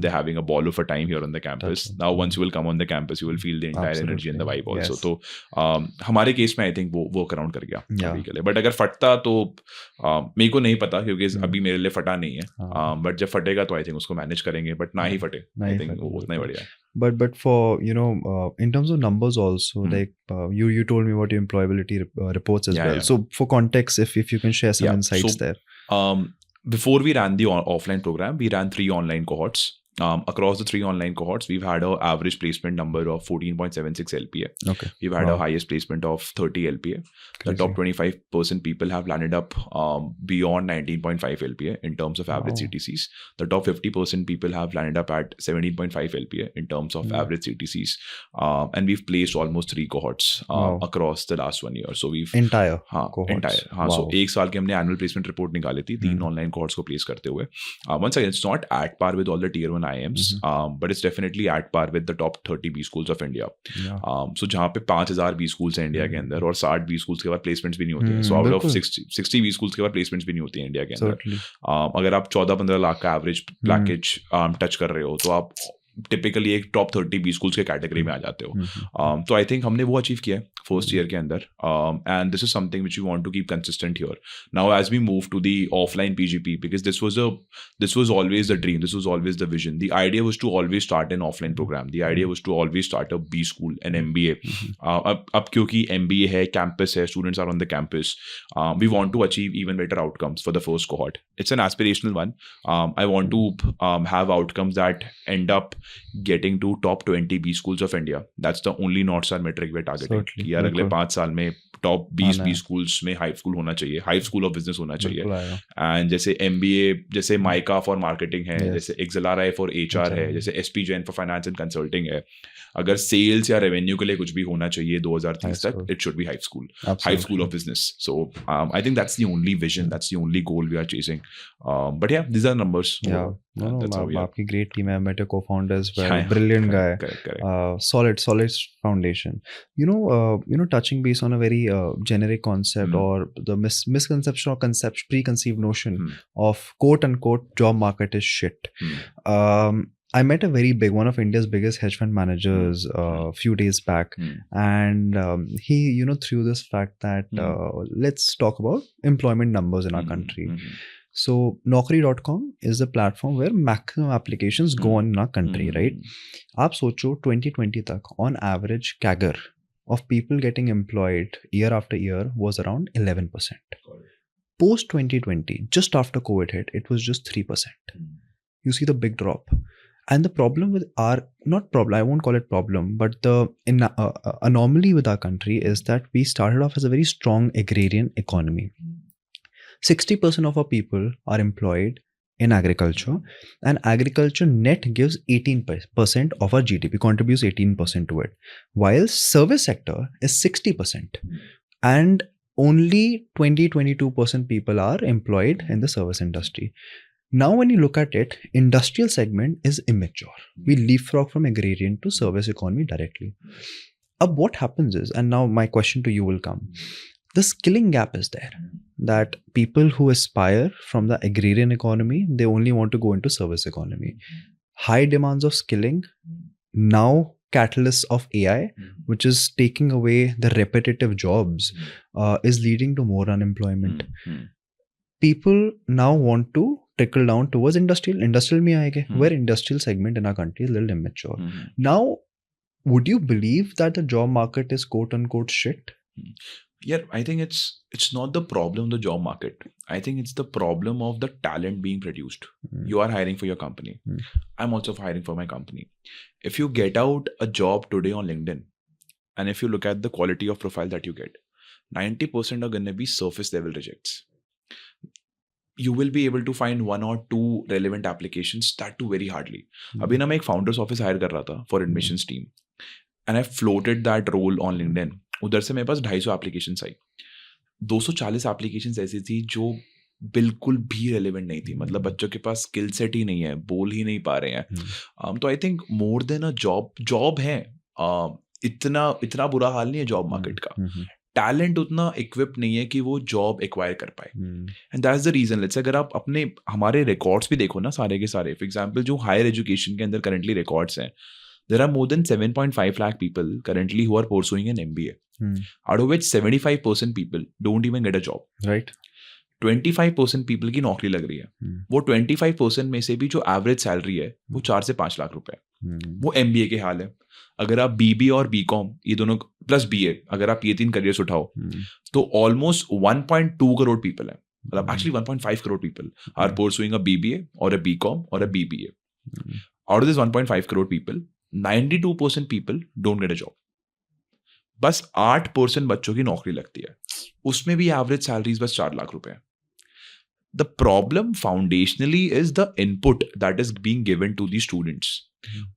Speaker 1: They're having a ball of a time here on the campus. Now once you will come on the campus, you will feel the entire energy and the vibe also. तो हमारे case में I think वो work around कर गया अभी के लिए. But अगर फटता तो मेरे को नहीं पता क्योंकि अभी मेरे लिए फटा नहीं है. बट जब फटेगा तो आई थिंक उसको मैनेज करेंगे. बट ना ही फटे, आई थिंक वो उतना ही बढ़िया है.
Speaker 2: But for in terms of numbers also, like you told me about your employability reports as well. Yeah. So for context, if you can share some insights there.
Speaker 1: Before we ran the offline program, we ran 3 online cohorts. Across the 3 online cohorts, we've had an average placement number of 14.76 LPA.
Speaker 2: Okay.
Speaker 1: We've had a highest placement of 30 LPA. Crazy. The top 25% people have landed up beyond 19.5 LPA in terms of average CTCs. The top 50% people have landed up at 17.5 LPA in terms of average CTCs. And we've placed almost 3 cohorts across the last 1 year. So we've
Speaker 2: entire cohorts.
Speaker 1: So एक साल के हमने annual placement report निकाली थी 3 online cohorts को place करते हुए. Once again, it's not at par with all the tier 1 IIMs, but it's definitely at par with the top 30 B schools of India. So जहाँ पे 5000 B schools हैं India के अंदर और 60 B schools के बाद placements भी नहीं होते हैं. So out of 60 B schools के बाद placements भी नहीं होती हैं इंडिया के अंदर. अगर आप 14-15 लाख का एवरेज पैकेज टच कर रहे हो तो आप टिपिकली एक टॉप 30 B schools के कैटेगरी में आ जाते हो. तो आई थिंक हमने वो अचीव किया है फर्स्ट ईयर के अंदर. And this is something which we want to keep consistent here. Now as we move to the offline PGP, because this was always the dream, this was always the vision. The idea was to always start an offline program. The idea was to always start a B school, an MBA. अब क्योंकि MBA है, campus है, students are on the campus, we want to achieve even better outcomes for the first cohort. It's an aspirational one. I want to have outcomes that end up getting to top 20 B schools of India. That's the only North Star metric we're targeting. यार अगले 5 साल में top 20 B schools में high school होना चाहिए, high school of business होना चाहिए. And जैसे MBA, जैसे माइका फॉर मार्केटिंग है, जैसे XLRI फॉर HR है, जैसे SP Jain for finance and consulting है. अगर सेल्स या रेवेन्यू के लिए कुछ भी होना चाहिए 2030 तक, it should be high school of business. So I think that's the only vision, that's the only goal we are chasing. But yeah, these are numbers.
Speaker 2: No,
Speaker 1: And that's how we are.
Speaker 2: आपकी great team है. I met your co-founder as well.
Speaker 1: Yeah,
Speaker 2: Brilliant guy.
Speaker 1: Correct.
Speaker 2: Solid foundation. Touching base on a very generic concept or the misconception or preconceived notion of quote unquote job market is shit. I met a very big one of India's biggest hedge fund managers a few days back, and he threw this fact that let's talk about employment numbers in our country. So Naukri.com is the platform where maximum applications go on in our country, right? आप सोचो 2020 तक on average CAGR of people getting employed year after year was around 11%. Post 2020, just after COVID hit, it was just 3%. You see the big drop. And the problem with I won't call it problem, but the anomaly with our country is that we started off as a very strong agrarian economy. 60% of our people are employed in agriculture, and agriculture net gives 18% of our GDP, contributes 18% to it, while service sector is 60%, and only 22% people are employed in the service industry. Now, when you look at it, industrial segment is immature. We leapfrog from agrarian to service economy directly. What happens is, and now my question to you will come, the skilling gap is there, that people who aspire from the agrarian economy, they only want to go into service economy. High demands of skilling, now catalysts of AI, which is taking away the repetitive jobs, is leading to more unemployment. People now want to trickle down towards industrial mein aayenge, where industrial segment in our country is a little immature. Now, would you believe that the job market is quote unquote shit?
Speaker 1: Yeah, I think it's not the problem of the job market. I think it's the problem of the talent being produced. You are hiring for your company. I'm also hiring for my company. If you get out a job today on LinkedIn, and if you look at the quality of profile that you get, 90% are going to be surface level rejects. You will be able to find 1 or 2 relevant applications, that too very hardly. Abhi na मैं एक founders office hire कर रहा था for admissions team, and I floated that role on LinkedIn. उधर से मेरे पास 250 applications आई. 240 applications ऐसी थी जो बिल्कुल भी रेलेवेंट नहीं थी. मतलब बच्चों के पास स्किल सेट ही नहीं है, बोल ही नहीं पा रहे हैं. तो I think more than a job है. इतना बुरा हाल नहीं है जॉब मार्केट का. टैलेंट उतना इक्विप नहीं है कि वो जॉब एक्वायर कर पाए. And that's the reason. Let's say अगर आप हमारे रिकॉर्ड्स भी देखो ना, सारे के सारे, फॉर एग्जाम्पल जो हायर एजुकेशन के अंदर करंटली रिकॉर्ड्स हैं, there are more than 7.5 lakh people currently who are pursuing an MBA, out of which 75% people don't even get a job.
Speaker 2: Right.
Speaker 1: 25% people की नौकरी लग रही है. वो 25% में से भी जो एवरेज सैलरी है वो 4 से 5 लाख रुपए है. वो MBA के हाल है. अगर आप BBA और BCom ये दोनों प्लस BA, अगर आप ये 3 करियर्स उठाओ तो ऑलमोस्ट 1.2 करोड़ पीपल है. मतलब actually 1.5 crore people are pursuing a BBA or a BCom or a BBA. Out of this 1.5 crore people, 92% people don't get a job. बस 8% बच्चों की नौकरी लगती है. उसमें भी एवरेज सैलरीज बस 4 लाख रुपए. The problem foundationally is the input that is being given to the students.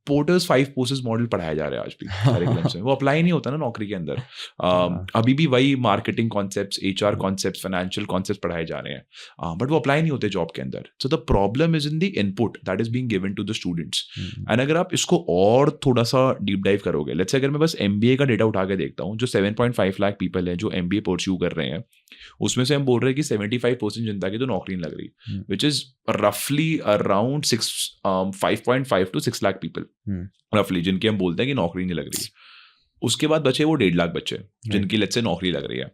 Speaker 1: Porters 5 courses model पढ़ाया जा रहा है आज भी सारे क्लास में. वो अप्लाई नहीं होता ना नौकरी के अंदर. अभी भी वही marketing concepts, HR concepts, financial concepts पढ़ाए जा रहे हैं, बट वो अप्लाई नहीं होते जॉब के अंदर. So the problem is in the input that is being given to the students. And अगर आप इसको और थोड़ा सा डीप डाइव करोगे, लेट्स से अगर मैं बस MBA का डेटा उठा के देखता हूँ, जो 7.5 लाख पीपल हैं जो MBA परस्यू कर रहे हैं, उसमें से हम बोल रहे हैं कि 75% जनता की तो नौकरी नहीं लग रही, विच इज रफली अराउंड 5.5 to 6 लाख पीपल रफली, जिनके हम बोलते हैं कि नौकरी नहीं लग रही. उसके बाद बचे वो 1.5 लाख बच्चे जिनकी लेट्स से नौकरी लग रही है.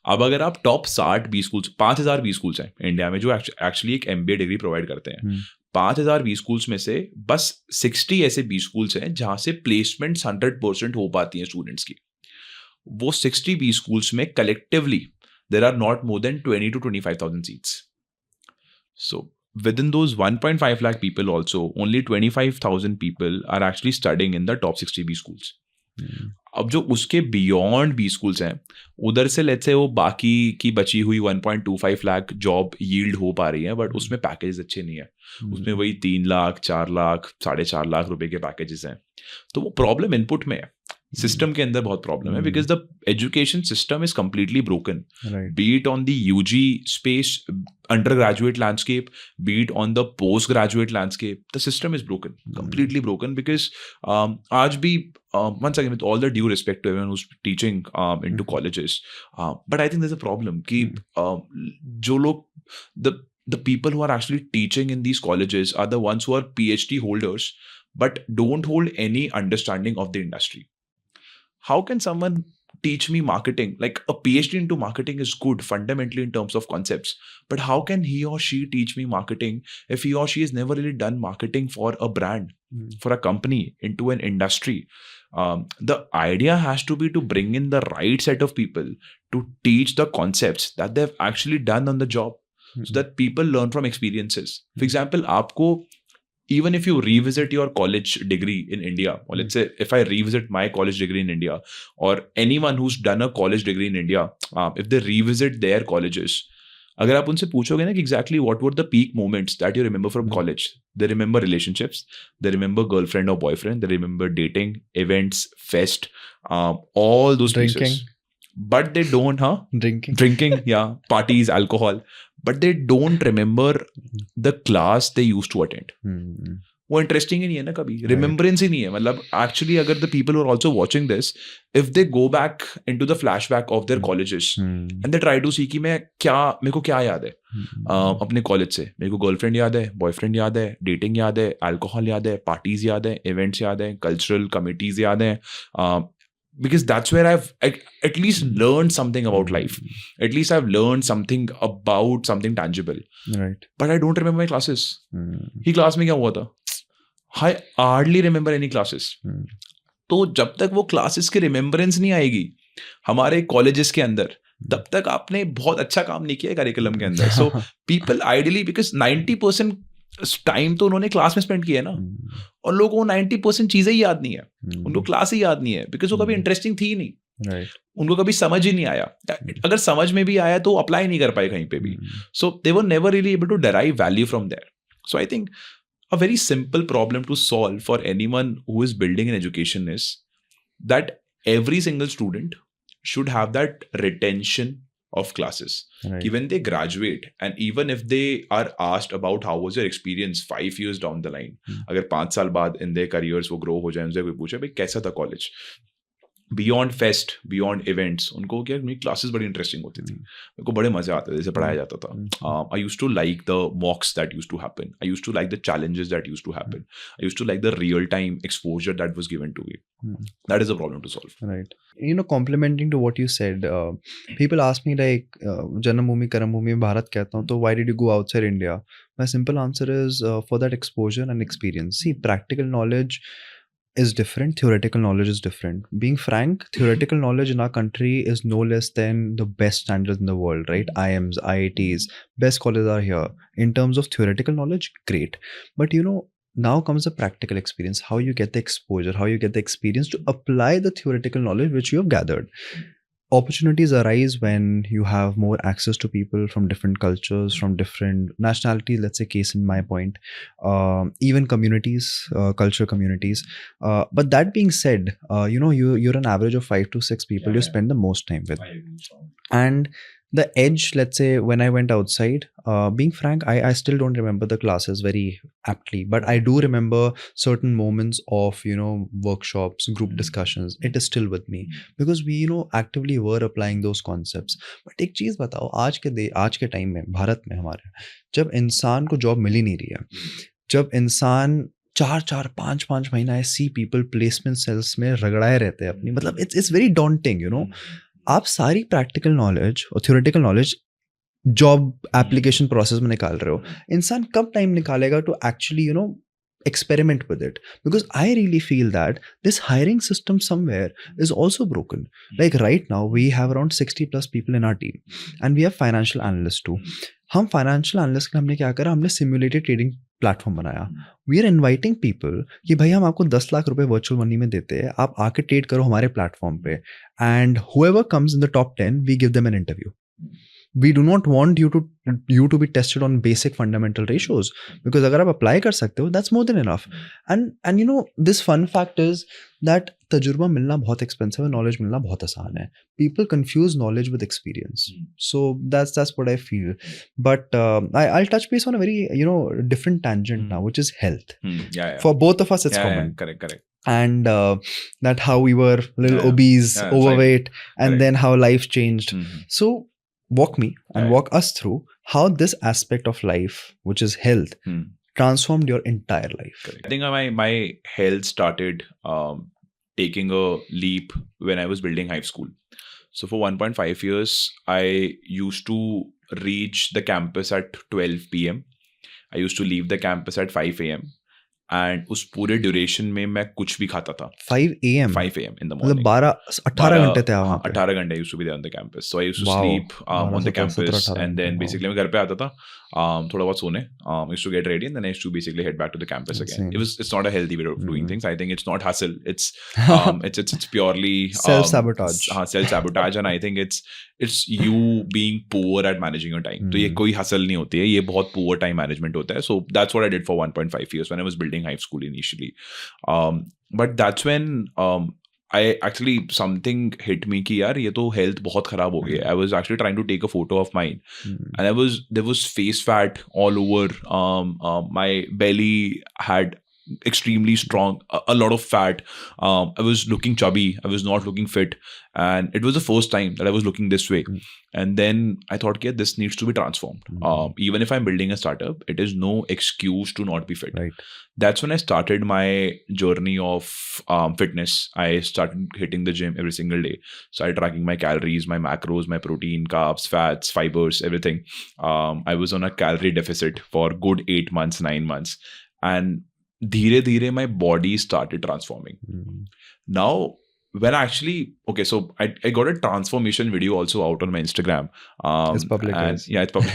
Speaker 1: अब अगर आप top 60 B schools, 5000 B schools हैं इंडिया में जो एक्चुअली एक MBA डिग्री प्रोवाइड करते हैं. 5000 बी स्कूल्स में से बस 60 ऐसे बी स्कूल्स हैं जहां से प्लेसमेंट 100% हो पाती हैं स्टूडेंट्स की. वो 60 बी स्कूल्स में collectively there are not more than 20 to 25,000 seats. So within those 1.5 lakh people also, only 25,000 people are actually studying in the top 60 B schools. अब जो उसके बियॉन्ड बी स्कूल्स हैं, उधर से लेट्स से वो बाकी की बची हुई 1.25 लाख जॉब यील्ड हो पा रही है, बट उसमें पैकेज अच्छे नहीं है. उसमें वही 3 लाख, 4 लाख, 4.5 लाख रुपए के पैकेजेस हैं. तो वो प्रॉब्लम इनपुट में है. सिस्टम के अंदर बहुत प्रॉब्लम है, because the education system is completely broken,
Speaker 2: Right.
Speaker 1: be it on the UG space, undergraduate landscape, be it on the postgraduate landscape. The system is broken, completely broken, because aaj bhi, once again, with all the due respect to everyone who's teaching into colleges, but I think there's a problem ki jo log, the people who are actually teaching in these colleges are the ones who are PhD holders but don't hold any understanding of the industry. How can someone teach me marketing? Like, a PhD into marketing is good fundamentally in terms of concepts, but how can he or she teach me marketing if he or she has never really done marketing for a brand, for a company, into an industry? The idea has to be to bring in the right set of people to teach the concepts that they've actually done on the job, so that people learn from experiences. For example, aapko, even if you revisit your college degree in India, or let's say if I revisit my college degree in India, or anyone who's done a college degree in India, if they revisit their colleges, अगर आप उनसे पूछोगे ना कि exactly what were the peak moments that you remember from college, they remember relationships, they remember girlfriend or boyfriend, they remember dating, events, fest, all those
Speaker 2: Drinking.
Speaker 1: pieces. But they don't, drinking, yeah, parties, alcohol, but they don't remember the class they used to attend. वो interesting ही नहीं है ना, कभी remembrance ही नहीं है. मतलब actually अगर the people are also watching this, if they go back into the flashback of their colleges and they try to see कि मेरे को क्या याद है अपने कॉलेज से. मेरे को गर्लफ्रेंड याद है, बॉयफ्रेंड याद है, डेटिंग याद है, अल्कोहल याद है, पार्टीज याद है, इवेंट्स याद है, कल्चरल कमिटीज याद है. Because that's where I've at least learned something about life. At least I've learned something about something tangible.
Speaker 2: Right.
Speaker 1: But I don't remember my classes. He class में क्या हुआ था? I hardly remember any classes. तो जब तक वो classes की remembrance नहीं आएगी हमारे कॉलेजेस के अंदर, तब तक आपने बहुत अच्छा काम नहीं किया करिकुलम के अंदर. So people ideally, because 90% time तो उन्होंने क्लास में स्पेंड किया है ना, और लोगों को 90% चीजें ही याद नहीं है, उनको क्लास ही याद नहीं है, बिकॉज वो कभी इंटरेस्टिंग थी नहीं.
Speaker 2: Right.
Speaker 1: उनको कभी समझ ही नहीं आया. अगर समझ में भी आया तो अप्लाई नहीं कर पाए कहीं पे भी. So they were never really able to derive value from there. So I think a very simple problem to solve for anyone who is building an education is that every single student should have that retention of classes.
Speaker 2: Right.
Speaker 1: When they graduate, and even if they are asked about how was your experience 5 years down the line, अगर 5 साल बाद in their careers वो grow हो जाए, उनसे कोई पूछे भाई कैसा था college, beyond fest, beyond events, उनको क्या मेरी क्लासेस बड़ी इंटरेस्टिंग होती थी, मेरे को बड़े मजे आते थे जैसे पढ़ाया जाता था. I used to like the mocks that used to happen, I used to like the challenges that used to happen, I used to like the real time exposure that was given to me. That is a problem to solve.
Speaker 2: Right. Complementing to what you said, people ask me like, Janambhoomi, Karambhoomi, Bharat कहता हूँ, तो why did you go outside India? My simple answer is for that exposure and experience. See, practical knowledge is different, theoretical knowledge is different. Being frank, theoretical knowledge in our country is no less than the best standards in the world, right? IIMs, IITs, best colleges are here. In terms of theoretical knowledge, great. But now comes the practical experience, how you get the exposure, how you get the experience to apply the theoretical knowledge which you have gathered. Opportunities arise when you have more access to people from different cultures, from different nationalities, let's say case in my point, even communities, culture communities. But that being said, you're an average of 5 to 6 people you spend the most time with. And the edge, let's say, when I went outside, being frank, I still don't remember the classes very aptly, but I do remember certain moments of, workshops, group discussions. It is still with me because we, actively were applying those concepts. But एक चीज़ बताओ, आज के time में भारत में हमारे, जब इंसान को जॉब मिल ही नहीं रही है, जब इंसान 4-5 महीना सी पीपल प्लेसमेंट सेल्स में रगड़ाए रहते हैं अपनी, मतलब इट्स वेरी डॉन्टिंग. आप सारी प्रैक्टिकल नॉलेज और theoretical knowledge job application process में निकाल रहे हो. इंसान कब टाइम निकालेगा to actually experiment with it? Because I really feel that this hiring system somewhere is also broken. Like right now we have around 60 plus people in our team and we have financial analysts too. हम financial analyst का हमने क्या करा, हमने simulated trading platform बनाया. We are inviting people कि भाई हम आपको 10 लाख रुपए वर्चुअल मनी में देते हैं, आप आके ट्रेड करो हमारे प्लेटफॉर्म पे, and whoever comes in the top 10 we give them an interview. we do not want you to be tested on basic fundamental ratios, because अगर आप apply कर सकते हो, that's more than enough. And you know, this fun fact is that तजुर्बा मिलना बहुत expensive है, knowledge मिलना बहुत आसान है. People confuse knowledge with experience. So that's what I feel. But I'll touch base on a very, you know, different tangent now, which is health.
Speaker 1: Yeah.
Speaker 2: For both of us, it's common.
Speaker 1: Correct.
Speaker 2: And that how we were a little obese, overweight, and then how life changed. So walk me and walk us through how this aspect of life, which is health, transformed your entire life.
Speaker 1: I think my health started taking a leap when I was building Hive School. So for 1.5 years, I used to reach the campus at 12 p.m. I used to leave the campus at 5 a.m. And उस पूरे duration में मैं कुछ भी खाता था.
Speaker 2: 5 a.m.
Speaker 1: in the morning.
Speaker 2: मतलब 18 घंटे थे वहाँ पे.
Speaker 1: 18 घंटे I used to be there on the campus. So I used to sleep on the campus, and then basically मैं घर पे आता था, थोड़ा बहुत सोने, used to get ready, and then I used to basically head back to the campus again. It's not a healthy way of doing things. I think it's not hustle. It's purely
Speaker 2: self-sabotage.
Speaker 1: Self-sabotage, and I think it's you being poor at managing your time. तो ये कोई hustle नहीं होती है, ये बहुत poor time management होता है. So that's what I did for 1.5 years when I was building Hive School initially. But that's when I actually something hit me कि यार ये तो health बहुत खराब हो गई है. I was actually trying to take a photo of mine, and there was face fat all over. My belly had extremely strong, a lot of fat. I was looking chubby. I was not looking fit, and it was the first time that I was looking this way. And then I thought, yeah, this needs to be transformed. Even if I'm building a startup, it is no excuse to not be fit.
Speaker 2: Right.
Speaker 1: That's when I started my journey of fitness. I started hitting the gym every single day. Started tracking my calories, my macros, my protein, carbs, fats, fibers, everything. I was on a calorie deficit for good 8 months, 9 months. And धीरे धीरे my body started transforming. Now, when I actually, okay, so I got a transformation video also out on my Instagram.
Speaker 2: It's public.
Speaker 1: Yeah, it's public.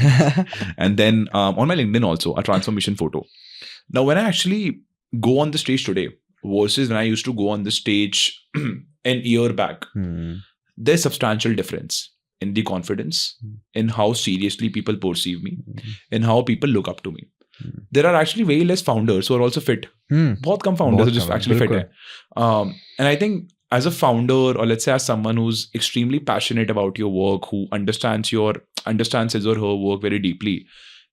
Speaker 1: And then on my LinkedIn also, a transformation photo. Now, when I actually go on the stage today versus when I used to go on the stage an year back, there's substantial difference in the confidence, in how seriously people perceive me, in how people look up to me. There are actually way less founders who are also fit. बहुत कम founders who just actually fit है. And I think as a founder, or let's say as someone who's extremely passionate about your work, who understands his or her work very deeply,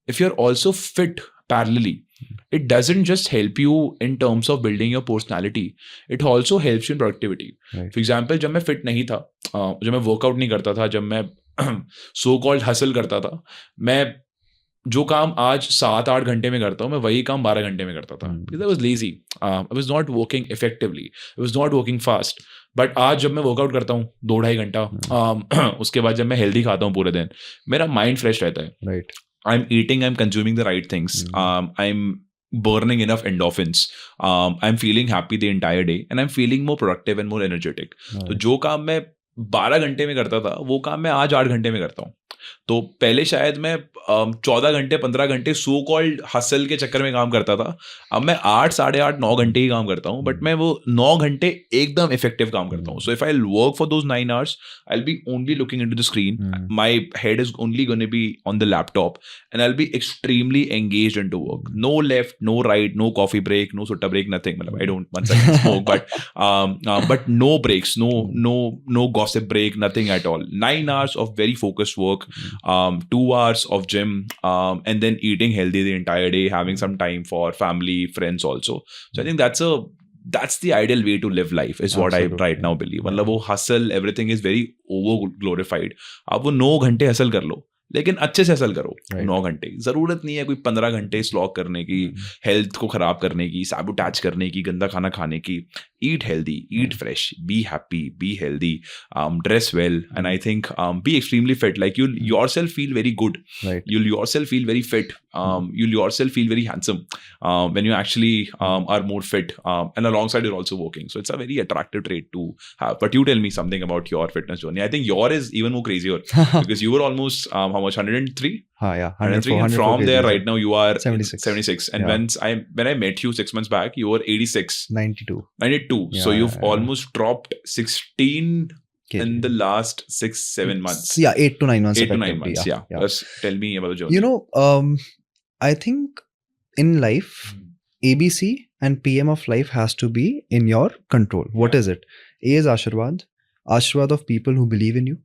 Speaker 1: if you're also fit parallelly, it doesn't just help you in terms of building your personality. It also helps you in productivity. Right. For example, जब मैं fit नहीं था, जब मैं workout नहीं करता था, जब मैं so called hustle करता था, मैं जो काम आज 7-8 घंटे में करता हूँ, मैं वही काम 12 घंटे में करता था. Because I was lazy. I was not working effectively. I was not working fast. But आज जब मैं वर्कआउट करता हूँ 2-2.5 घंटा, उसके बाद जब मैं हेल्दी खाता हूँ पूरे दिन, मेरा माइंड फ्रेश रहता है. Right. I'm eating, I'm consuming the right things. I'm burning enough endorphins. I'm feeling happy the entire day, and I'm feeling more productive and more energetic. तो जो काम मैं 12 घंटे में करता था, वो काम मैं आज 8 घंटे में करता हूँ. तो पहले शायद मैं 14 घंटे 15 घंटे सो कॉल्ड हसल के चक्कर में काम करता था. अब मैं 8, 8.5, 9 घंटे ही काम करता हूँ, बट मैं वो 9 घंटे एकदम इफेक्टिव काम करता हूँ. So if I work for those 9 hours, I'll be only looking into the screen. My head is only going to be on the laptop, and I'll be extremely engaged into work. No left, no right, no coffee break, no sutta break, nothing. I don't once I smoke, but no breaks, no gossip break, nothing at all. 9 hours of very focused work. 2 hours of gym, and then eating healthy the entire day, having some time for family, friends also. So I think that's the ideal way to live life, is what I right now believe. मतलब वो hustle, everything is very over glorified. आप वो 9 घंटे hustle कर लो, लेकिन अच्छे से hustle करो. 9 घंटे जरूरत नहीं है कोई 15 घंटे स्लॉग करने की, हेल्थ को खराब करने की, सैबोटैज करने की, गंदा खाना खाने की. Eat healthy, eat fresh, be happy, be healthy, dress well, and I think be extremely fit. Like you'll yourself feel very good. Right. You'll yourself feel very fit. You'll yourself feel very handsome when you actually are more fit, and alongside you're also working. So it's a very attractive trait to have. But you tell me something about your fitness journey. I think yours is even more crazier because you were almost how much, 103?
Speaker 2: Yeah,
Speaker 1: 103. And from there, right now you are
Speaker 2: 76.
Speaker 1: And when I met you 6 months back, you were 86.
Speaker 2: 92.
Speaker 1: Yeah, so you've almost dropped 16 in the last 6-7 months.
Speaker 2: Yeah, 8 to 9 months.
Speaker 1: 8 to 9 months. Yeah. Just tell me about the journey.
Speaker 2: You know, I think in life, ABC and PM of life has to be in your control. What is it? A is Ashirwad. Ashirwad of people who believe in you.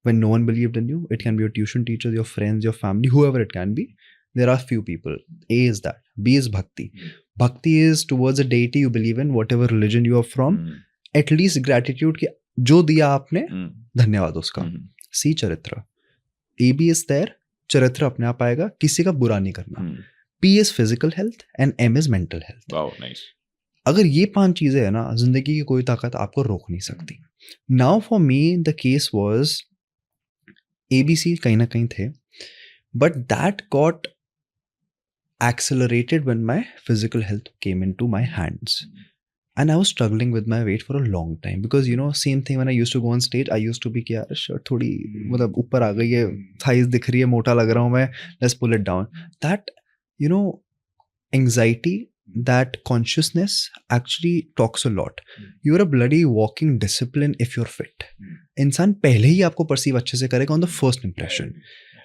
Speaker 2: When no one believed in you, it can be your tuition teachers, your friends, your family, whoever it can be. There are few people. A is that. B is Bhakti. Bhakti is towards a deity you believe in, whatever religion you are from. At least gratitude कि जो दिया आपने धन्यवाद उसका. C चरित्र. AB is there. चरित्र अपने आप आएगा. किसी का बुरा नहीं करना. P is physical health and M is mental health.
Speaker 1: Wow, nice.
Speaker 2: अगर ये 5 चीजें है ना, जिंदगी की कोई ताकत आपको रोक नहीं सकती. Now for me the case was ABC कहीं ना कहीं थे, but that got accelerated when my physical health came into my hands. And I was struggling with my weight for a long time because, you know, same thing when I used to go on stage, I used to be कि यार shirt थोड़ी मतलब ऊपर आ गई है, thighs दिख रही है, मोटा लग रहा हूँ मैं, let's pull it down. That, you know, anxiety, that consciousness actually talks a lot. You're a bloody walking discipline if you're fit. इंसान पहले ही आपको perceive अच्छे से करेगा on the first impression.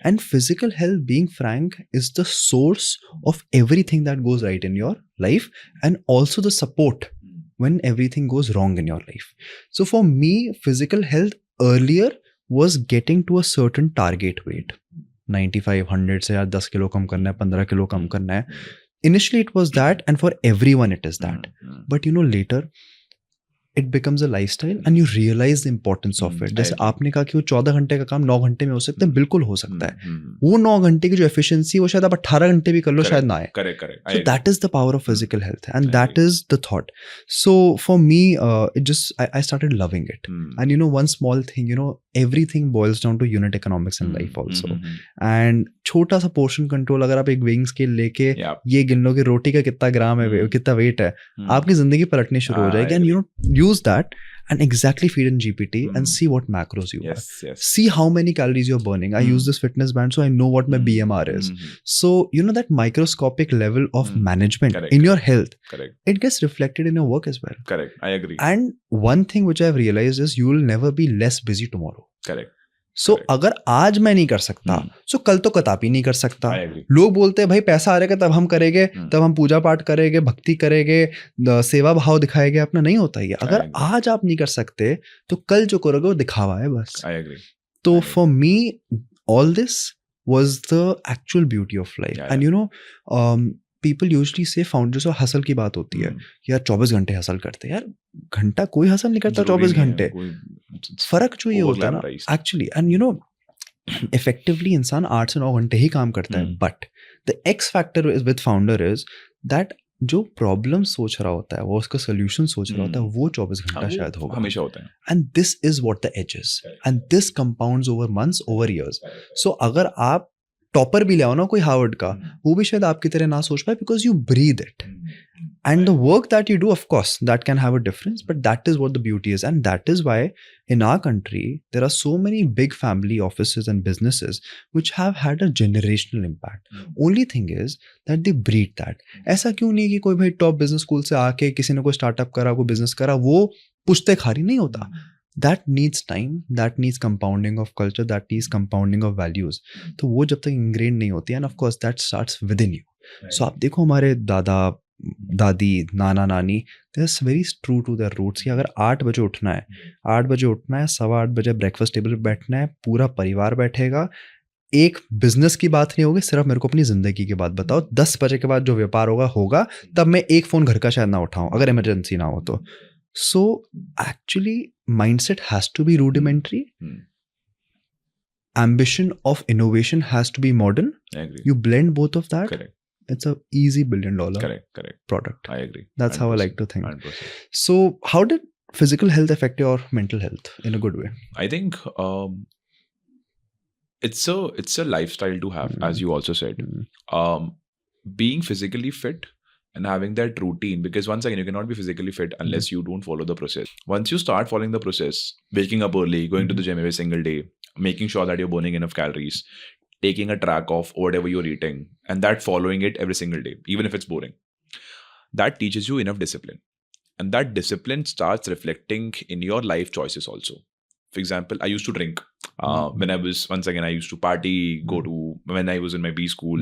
Speaker 2: And physical health, being frank, is the source of everything that goes right in your life and also the support when everything goes wrong in your life. So for me, physical health earlier was getting to a certain target weight. 95, 100 से यार 10 kilo कम करना है, 15 kilo कम करना है. Initially it was that, and for everyone it is that. But you know, later it becomes a lifestyle and you realize the importance of it. जैसे आपने कहा कि वो 14 घंटे का काम 9 घंटे में हो सकता है, बिल्कुल हो सकता है. वो 9 घंटे की जो efficiency वो शायद आप 18 घंटे भी कर लो, शायद ना आए.
Speaker 1: Correct.
Speaker 2: So that is the power of physical health, and that is the thought. So for me, it just I started loving it. And you know, one small thing, you know, everything boils down to unit economics in life also. And छोटा सा portion control, अगर आप एक weighing scale लेके ये गिन लो कि रोटी का कितना ग्राम है, कितना weight है, आपकी जिंदगी पलटनी शुरू हो जाएगी. And you know, use that and exactly feed in GPT and see what macros you have. See how many calories you're burning. I use this fitness band so I know what my BMR is. So you know, that microscopic level of management in your health, it gets reflected in your work as well.
Speaker 1: Correct. I agree.
Speaker 2: And one thing which I've realized is you will never be less busy tomorrow.
Speaker 1: Correct.
Speaker 2: So अगर आज मैं नहीं कर सकता, so कल तो कदापि नहीं कर सकता. लोग बोलते हैं भाई पैसा आ रहेगा तब हम करेंगे, तब हम पूजा पाठ करेंगे, भक्ति करेंगे, सेवा भाव दिखाएंगे. अपना नहीं होता ये. अगर आज आप नहीं कर सकते तो कल जो करोगे वो दिखावा है बस.
Speaker 1: I agree.
Speaker 2: तो for me all this was the actual beauty of life. And you know, people usually say founders और हसल की बात होती है यार 24 घंटे हसल करते हैं. यार घंटा कोई हसल नहीं करता 24 घंटे. फर्क जो ये होता है ना actually, and you know, effectively इंसान 8 से 9 घंटे ही काम करता है. But the x factor with founder is that जो प्रॉब्लम सोच रहा होता है, वो उसका सोल्यूशन सोच रहा होता है, वो 24 घंटा शायद होगा,
Speaker 1: हमेशा होता है.
Speaker 2: And this is what the edge is, and this compounds over months, over years. So अगर आप टॉपर भी ले आओ ना कोई हार्वर्ड का, वो भी शायद आपकी तरह ना सोच पाए because you breathe it. And the work that you do, of course, that can have a difference, but that is what the beauty is. And that is why in our country, there are so many big family offices and businesses which have had a generational impact. Only thing is that they breed that. ऐसा क्यों नहीं कि कोई भाई top business school से आके किसी ने कोई स्टार्टअप करा, कोई बिजनेस करा, वो पुश्ते खारी नहीं होता. That needs time, that needs compounding of culture, that needs compounding of values. तो वो जब तक ingrained नहीं होती, and of course that starts within you. So आप देखो हमारे दादा दादी, नाना नानी, they are very true to their roots कि अगर 8 बजे उठना है, 8 बजे उठना है, 8:15 बजे ब्रेकफास्ट टेबल पे बैठना है, पूरा परिवार बैठेगा. एक बिजनेस की बात नहीं होगी, सिर्फ मेरे को अपनी जिंदगी की बात बताओ. 10 बजे के बाद जो व्यापार होगा, तब मैं एक फोन घर का शायद ना उठाऊं अगर इमरजेंसी ना हो तो. So actually mindset has to be rudimentary. Ambition of innovation has to be modern.
Speaker 1: I agree.
Speaker 2: You blend both of that.
Speaker 1: Correct.
Speaker 2: It's a easy $1 billion product.
Speaker 1: I agree.
Speaker 2: That's 100%. how I like to think.
Speaker 1: 100%.
Speaker 2: So how did physical health affect your mental health in a good way?
Speaker 1: I think it's a lifestyle to have, as you also said. Being physically fit and having that routine, because once again, you cannot be physically fit unless you don't follow the process. Once you start following the process, waking up early, going to the gym every single day, making sure that you're burning enough calories, taking a track of whatever you're eating, and that following it every single day, even if it's boring, that teaches you enough discipline. And that discipline starts reflecting in your life choices also. For example, I used to drink. When I used to party, when I was in my B school.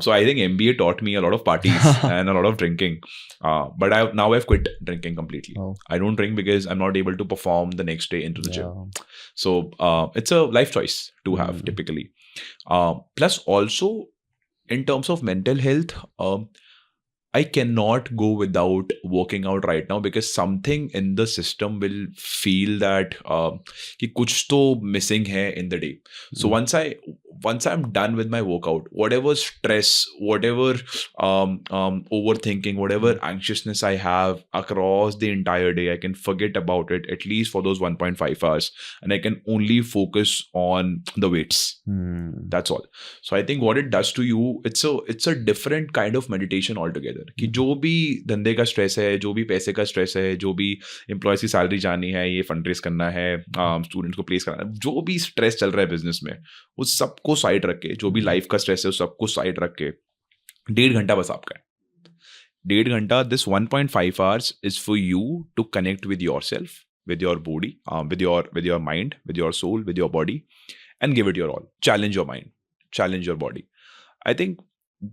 Speaker 1: So I think MBA taught me a lot of parties and a lot of drinking. But I've quit drinking completely.
Speaker 2: Oh.
Speaker 1: I don't drink because I'm not able to perform the next day into the gym.
Speaker 2: Yeah.
Speaker 1: So it's a life choice to have typically. Plus also in terms of mental health, I cannot go without working out right now because something in the system will feel that कि कुछ तो missing है in the day. So once I'm done with my workout, whatever stress, whatever overthinking, whatever anxiousness I have across the entire day, I can forget about it at least for those 1.5 hours, and I can only focus on the weights. That's all. So I think what it does to you, it's a different kind of meditation altogether. कि जो भी धंधे का stress है, जो भी पैसे का स्ट्रेस है, जो भी एम्प्लॉयज की सैलरी जानी है, ये फंड रेस करना है, स्टूडेंट को प्लेस करना है, जो भी स्ट्रेस चल रहा है बिजनेस में, उस सबको साइड रख के, जो भी लाइफ का स्ट्रेस है उस सबको साइड रख के 1.5 घंटा बस आपका है. 1.5 घंटा, this 1.5 hours is for you to connect with yourself, with your body, with your mind, with your soul, with your body, and give it your all. Challenge your mind, challenge your body. I think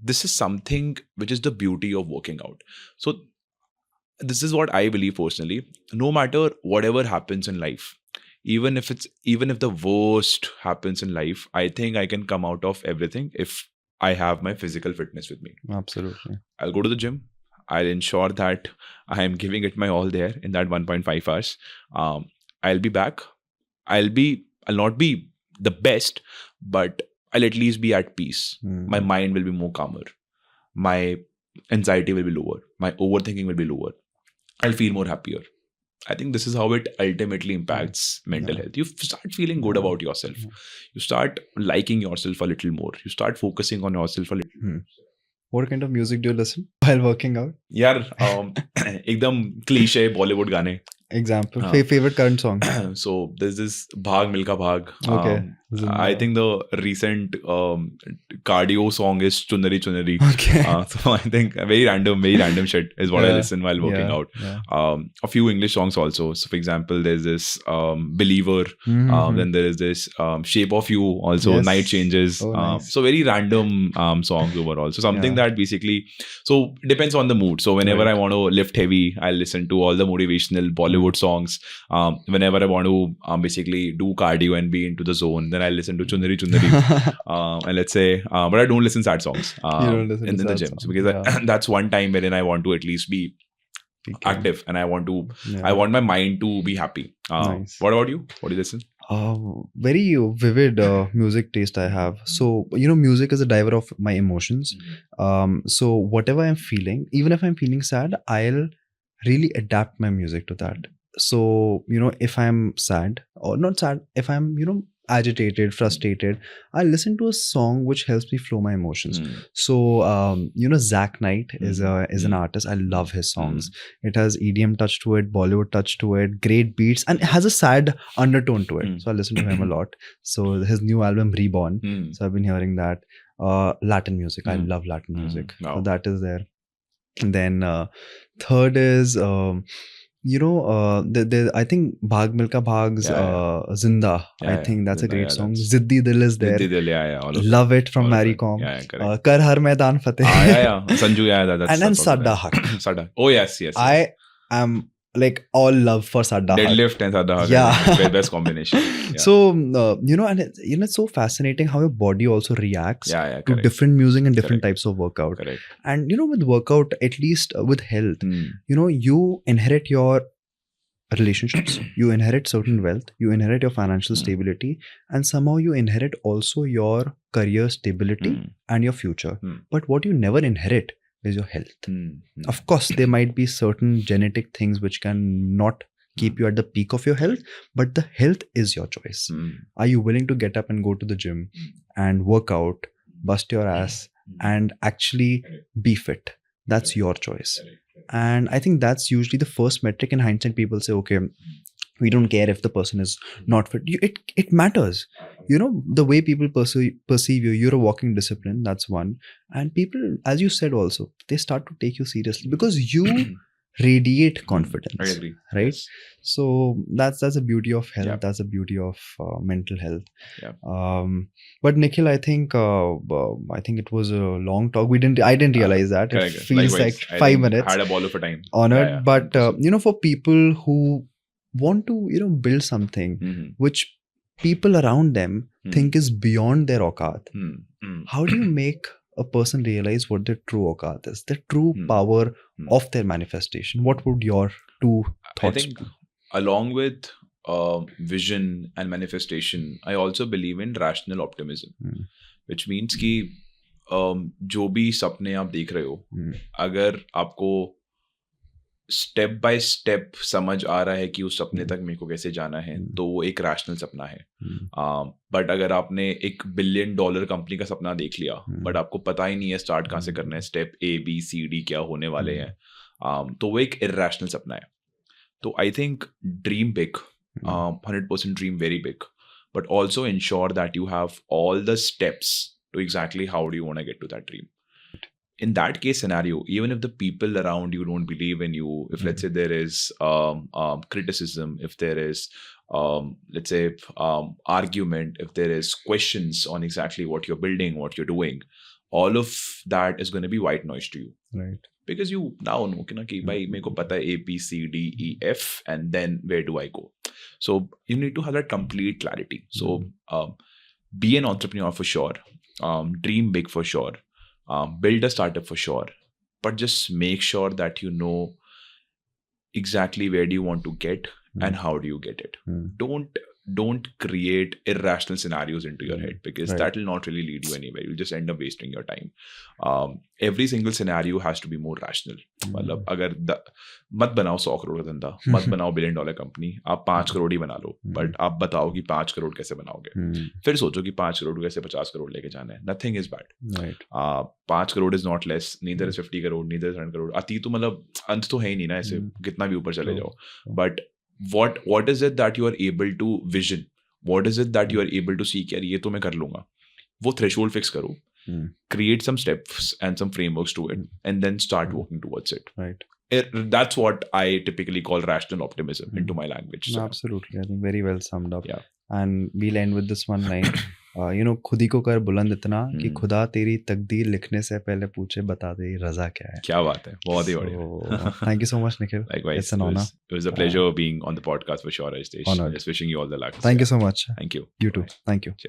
Speaker 1: this is something which is the beauty of working out. So this is what I believe personally. No matter whatever happens in life, even if the worst happens in life, I think I can come out of everything if I have my physical fitness with me.
Speaker 2: Absolutely.
Speaker 1: I'll go to the gym. I'll ensure that I am giving it my all there in that 1.5 hours. I'll be back. I'll not be the best, but I'll at least be at peace. My mind will be more calmer. My anxiety will be lower. My overthinking will be lower. I'll feel more happier. I think this is how it ultimately impacts mental health. You start feeling good about yourself. You start liking yourself a little more. You start focusing on yourself a little more.
Speaker 2: What kind of music do you listen while working out?
Speaker 1: यार एकदम cliche Bollywood गाने.
Speaker 2: Example. Favorite current song?
Speaker 1: So there's this Bhag Milka Bhag.
Speaker 2: Okay.
Speaker 1: I think the recent cardio song is Chunari Chunari.
Speaker 2: Okay.
Speaker 1: So I think very random shit is what I listen while working out.
Speaker 2: Yeah.
Speaker 1: A few English songs also. So for example, there's this Believer. Then there is this Shape of You also.
Speaker 2: Yes.
Speaker 1: Night Changes.
Speaker 2: Oh, nice.
Speaker 1: So very random songs overall. So something that basically, so it depends on the mood. So whenever I want to lift heavy, I'll listen to all the motivational Bollywood songs. Whenever I want to basically do cardio and be into the zone, then I listen to Chunari Chunari. And let's say, but I don't listen sad songs in the gym. So because that's one time wherein I want to at least be active, and I want my mind to be happy.
Speaker 2: Nice.
Speaker 1: What about you? What do you listen?
Speaker 2: Very vivid music taste I have. So, music is a driver of my emotions. So whatever I'm feeling, even if I'm feeling sad, I'll really adapt my music to that. So, if I'm sad or not sad, if I'm, agitated, frustrated, I listen to a song which helps me flow my emotions. So, Zach Knight is an artist. I love his songs. It has EDM touch to it, Bollywood touch to it, great beats, and it has a sad undertone to it. So I listen to him a lot. So his new album Reborn. So I've been hearing that. Latin music. I love Latin music.
Speaker 1: Wow.
Speaker 2: So that is there. And then third is I think Bhag Milka Bhag's Zinda. I think that's a great song. Ziddi Dil is there.
Speaker 1: Ziddi Dil,
Speaker 2: Love It from Mary Com. Kar Har Maidan Fateh.
Speaker 1: Sanju, that's
Speaker 2: and then Sadda Haq.
Speaker 1: Sadda. Oh yes.
Speaker 2: I am like all love for Sadda Haq.
Speaker 1: Deadlift and Sadda Haq.
Speaker 2: Yeah.
Speaker 1: Best combination. Yeah.
Speaker 2: So and it's so fascinating how your body also reacts to different music and different types of workout.
Speaker 1: Correct.
Speaker 2: And with workout, at least with health, you inherit your relationships, you inherit certain wealth, you inherit your financial stability, and somehow you inherit also your career stability and your future. But what you never inherit is your health. Of course, there might be certain genetic things which can not keep you at the peak of your health, but the health is your choice. Are you willing to get up and go to the gym and work out, bust your ass, and actually be fit? That's your choice. And I think that's usually the first metric. In hindsight, people say, okay, we don't care if the person is not fit. It matters. The way people perceive you, you're a walking discipline. That's one. And people, as you said also, they start to take you seriously because you radiate
Speaker 1: I
Speaker 2: confidence,
Speaker 1: agree.
Speaker 2: right?
Speaker 1: Yes.
Speaker 2: So that's the beauty of health.
Speaker 1: Yeah.
Speaker 2: That's the beauty of mental health.
Speaker 1: Yeah.
Speaker 2: But Nikhil, I think it was a long talk. I didn't realize that.
Speaker 1: Correct.
Speaker 2: It feels
Speaker 1: Likewise.
Speaker 2: like
Speaker 1: I
Speaker 2: 5
Speaker 1: think
Speaker 2: minutes.
Speaker 1: Had a ball of a time.
Speaker 2: Honored.
Speaker 1: Yeah,
Speaker 2: But
Speaker 1: 100%.
Speaker 2: for people who want to build something
Speaker 1: Mhm.
Speaker 2: which people around them
Speaker 1: Hmm.
Speaker 2: think is beyond their auqat,
Speaker 1: Hmm. Hmm.
Speaker 2: how do you make a person realize what their true auqat is, their true
Speaker 1: Hmm.
Speaker 2: power
Speaker 1: Hmm.
Speaker 2: of their manifestation? What would your two
Speaker 1: I
Speaker 2: thoughts
Speaker 1: think
Speaker 2: be?
Speaker 1: along with vision and manifestation, I also believe in rational optimism,
Speaker 2: Hmm.
Speaker 1: which means कि जो भी सपने आप देख रहे हो,
Speaker 2: Hmm.
Speaker 1: अगर आपको स्टेप बाय स्टेप समझ आ रहा है कि उस सपने तक मेरे को कैसे जाना है, तो वो एक रैशनल सपना है.
Speaker 2: Hmm.
Speaker 1: बट अगर आपने एक $1 बिलियन कंपनी का सपना देख लिया, बट आपको पता ही नहीं है स्टार्ट कहाँ से करना है, स्टेप ABCD क्या होने वाले हैं, तो वो एक इरैशनल सपना है. तो I think dream big, 100% dream very big, but also ensure that you have all the steps to exactly how do you want to get to that dream. In that case scenario, even if the people around you don't believe in you, if let's say there is criticism, if there is let's say argument, if there is questions on exactly what you're building, what you're doing, all of that is going to be white noise to you.
Speaker 2: Right.
Speaker 1: Because you now know कि भाई मेरे को पता है ABCDEF and then where do I go? So you need to have that complete clarity. So be an entrepreneur for sure, dream big for sure, build a startup for sure, but just make sure that you know exactly where do you want to get and how do you get it. Don't create irrational scenarios into your head, because
Speaker 2: Right.
Speaker 1: that will not really lead you anywhere. You'll just end up wasting your time. Every single scenario has to be more rational. मतलब अगर मत बनाओ 100 करोड़ का धंधा, मत बनाओ $1 billion company, आप 5 करोड़ ही बना लो, बट आप बताओ कि 5 करोड़ कैसे बनाओगे. फिर सोचो कि 5 करोड़ कैसे 50 करोड़ लेके जाना है. Nothing is bad.
Speaker 2: Right.
Speaker 1: 5 crore is not less, neither is 50 crore, neither is 100 crore. अति तो मतलब अंत तो है ही नहीं ना, ऐसे कितना भी ऊपर चले जाओ. But what is it that you are able to vision? What is it that you are able to see कि यार ये तो मैं कर लूंगा? वो threshold fix करो. Create some steps and some frameworks to it, and then start working towards it.
Speaker 2: Right.
Speaker 1: That's what I typically call rational optimism into my language. So,
Speaker 2: Absolutely. I think very well summed up.
Speaker 1: Yeah.
Speaker 2: And we'll end with this one line. खुद ही को कर बुलंद इतना कि खुदा तेरी तकदीर लिखने से पहले पूछे बता दे रजा क्या है.
Speaker 1: क्या बात है, बहुत ही बढ़िया.
Speaker 2: Thank you so much, Nikhil.
Speaker 1: Likewise,
Speaker 2: It's an honor.
Speaker 1: It was a pleasure being on the podcast for sure, Ajitesh.
Speaker 2: Honored.
Speaker 1: Just wishing you all the luck.
Speaker 2: Thank you so much.
Speaker 1: Thank you.
Speaker 2: You too. Thank you.
Speaker 1: Cheers.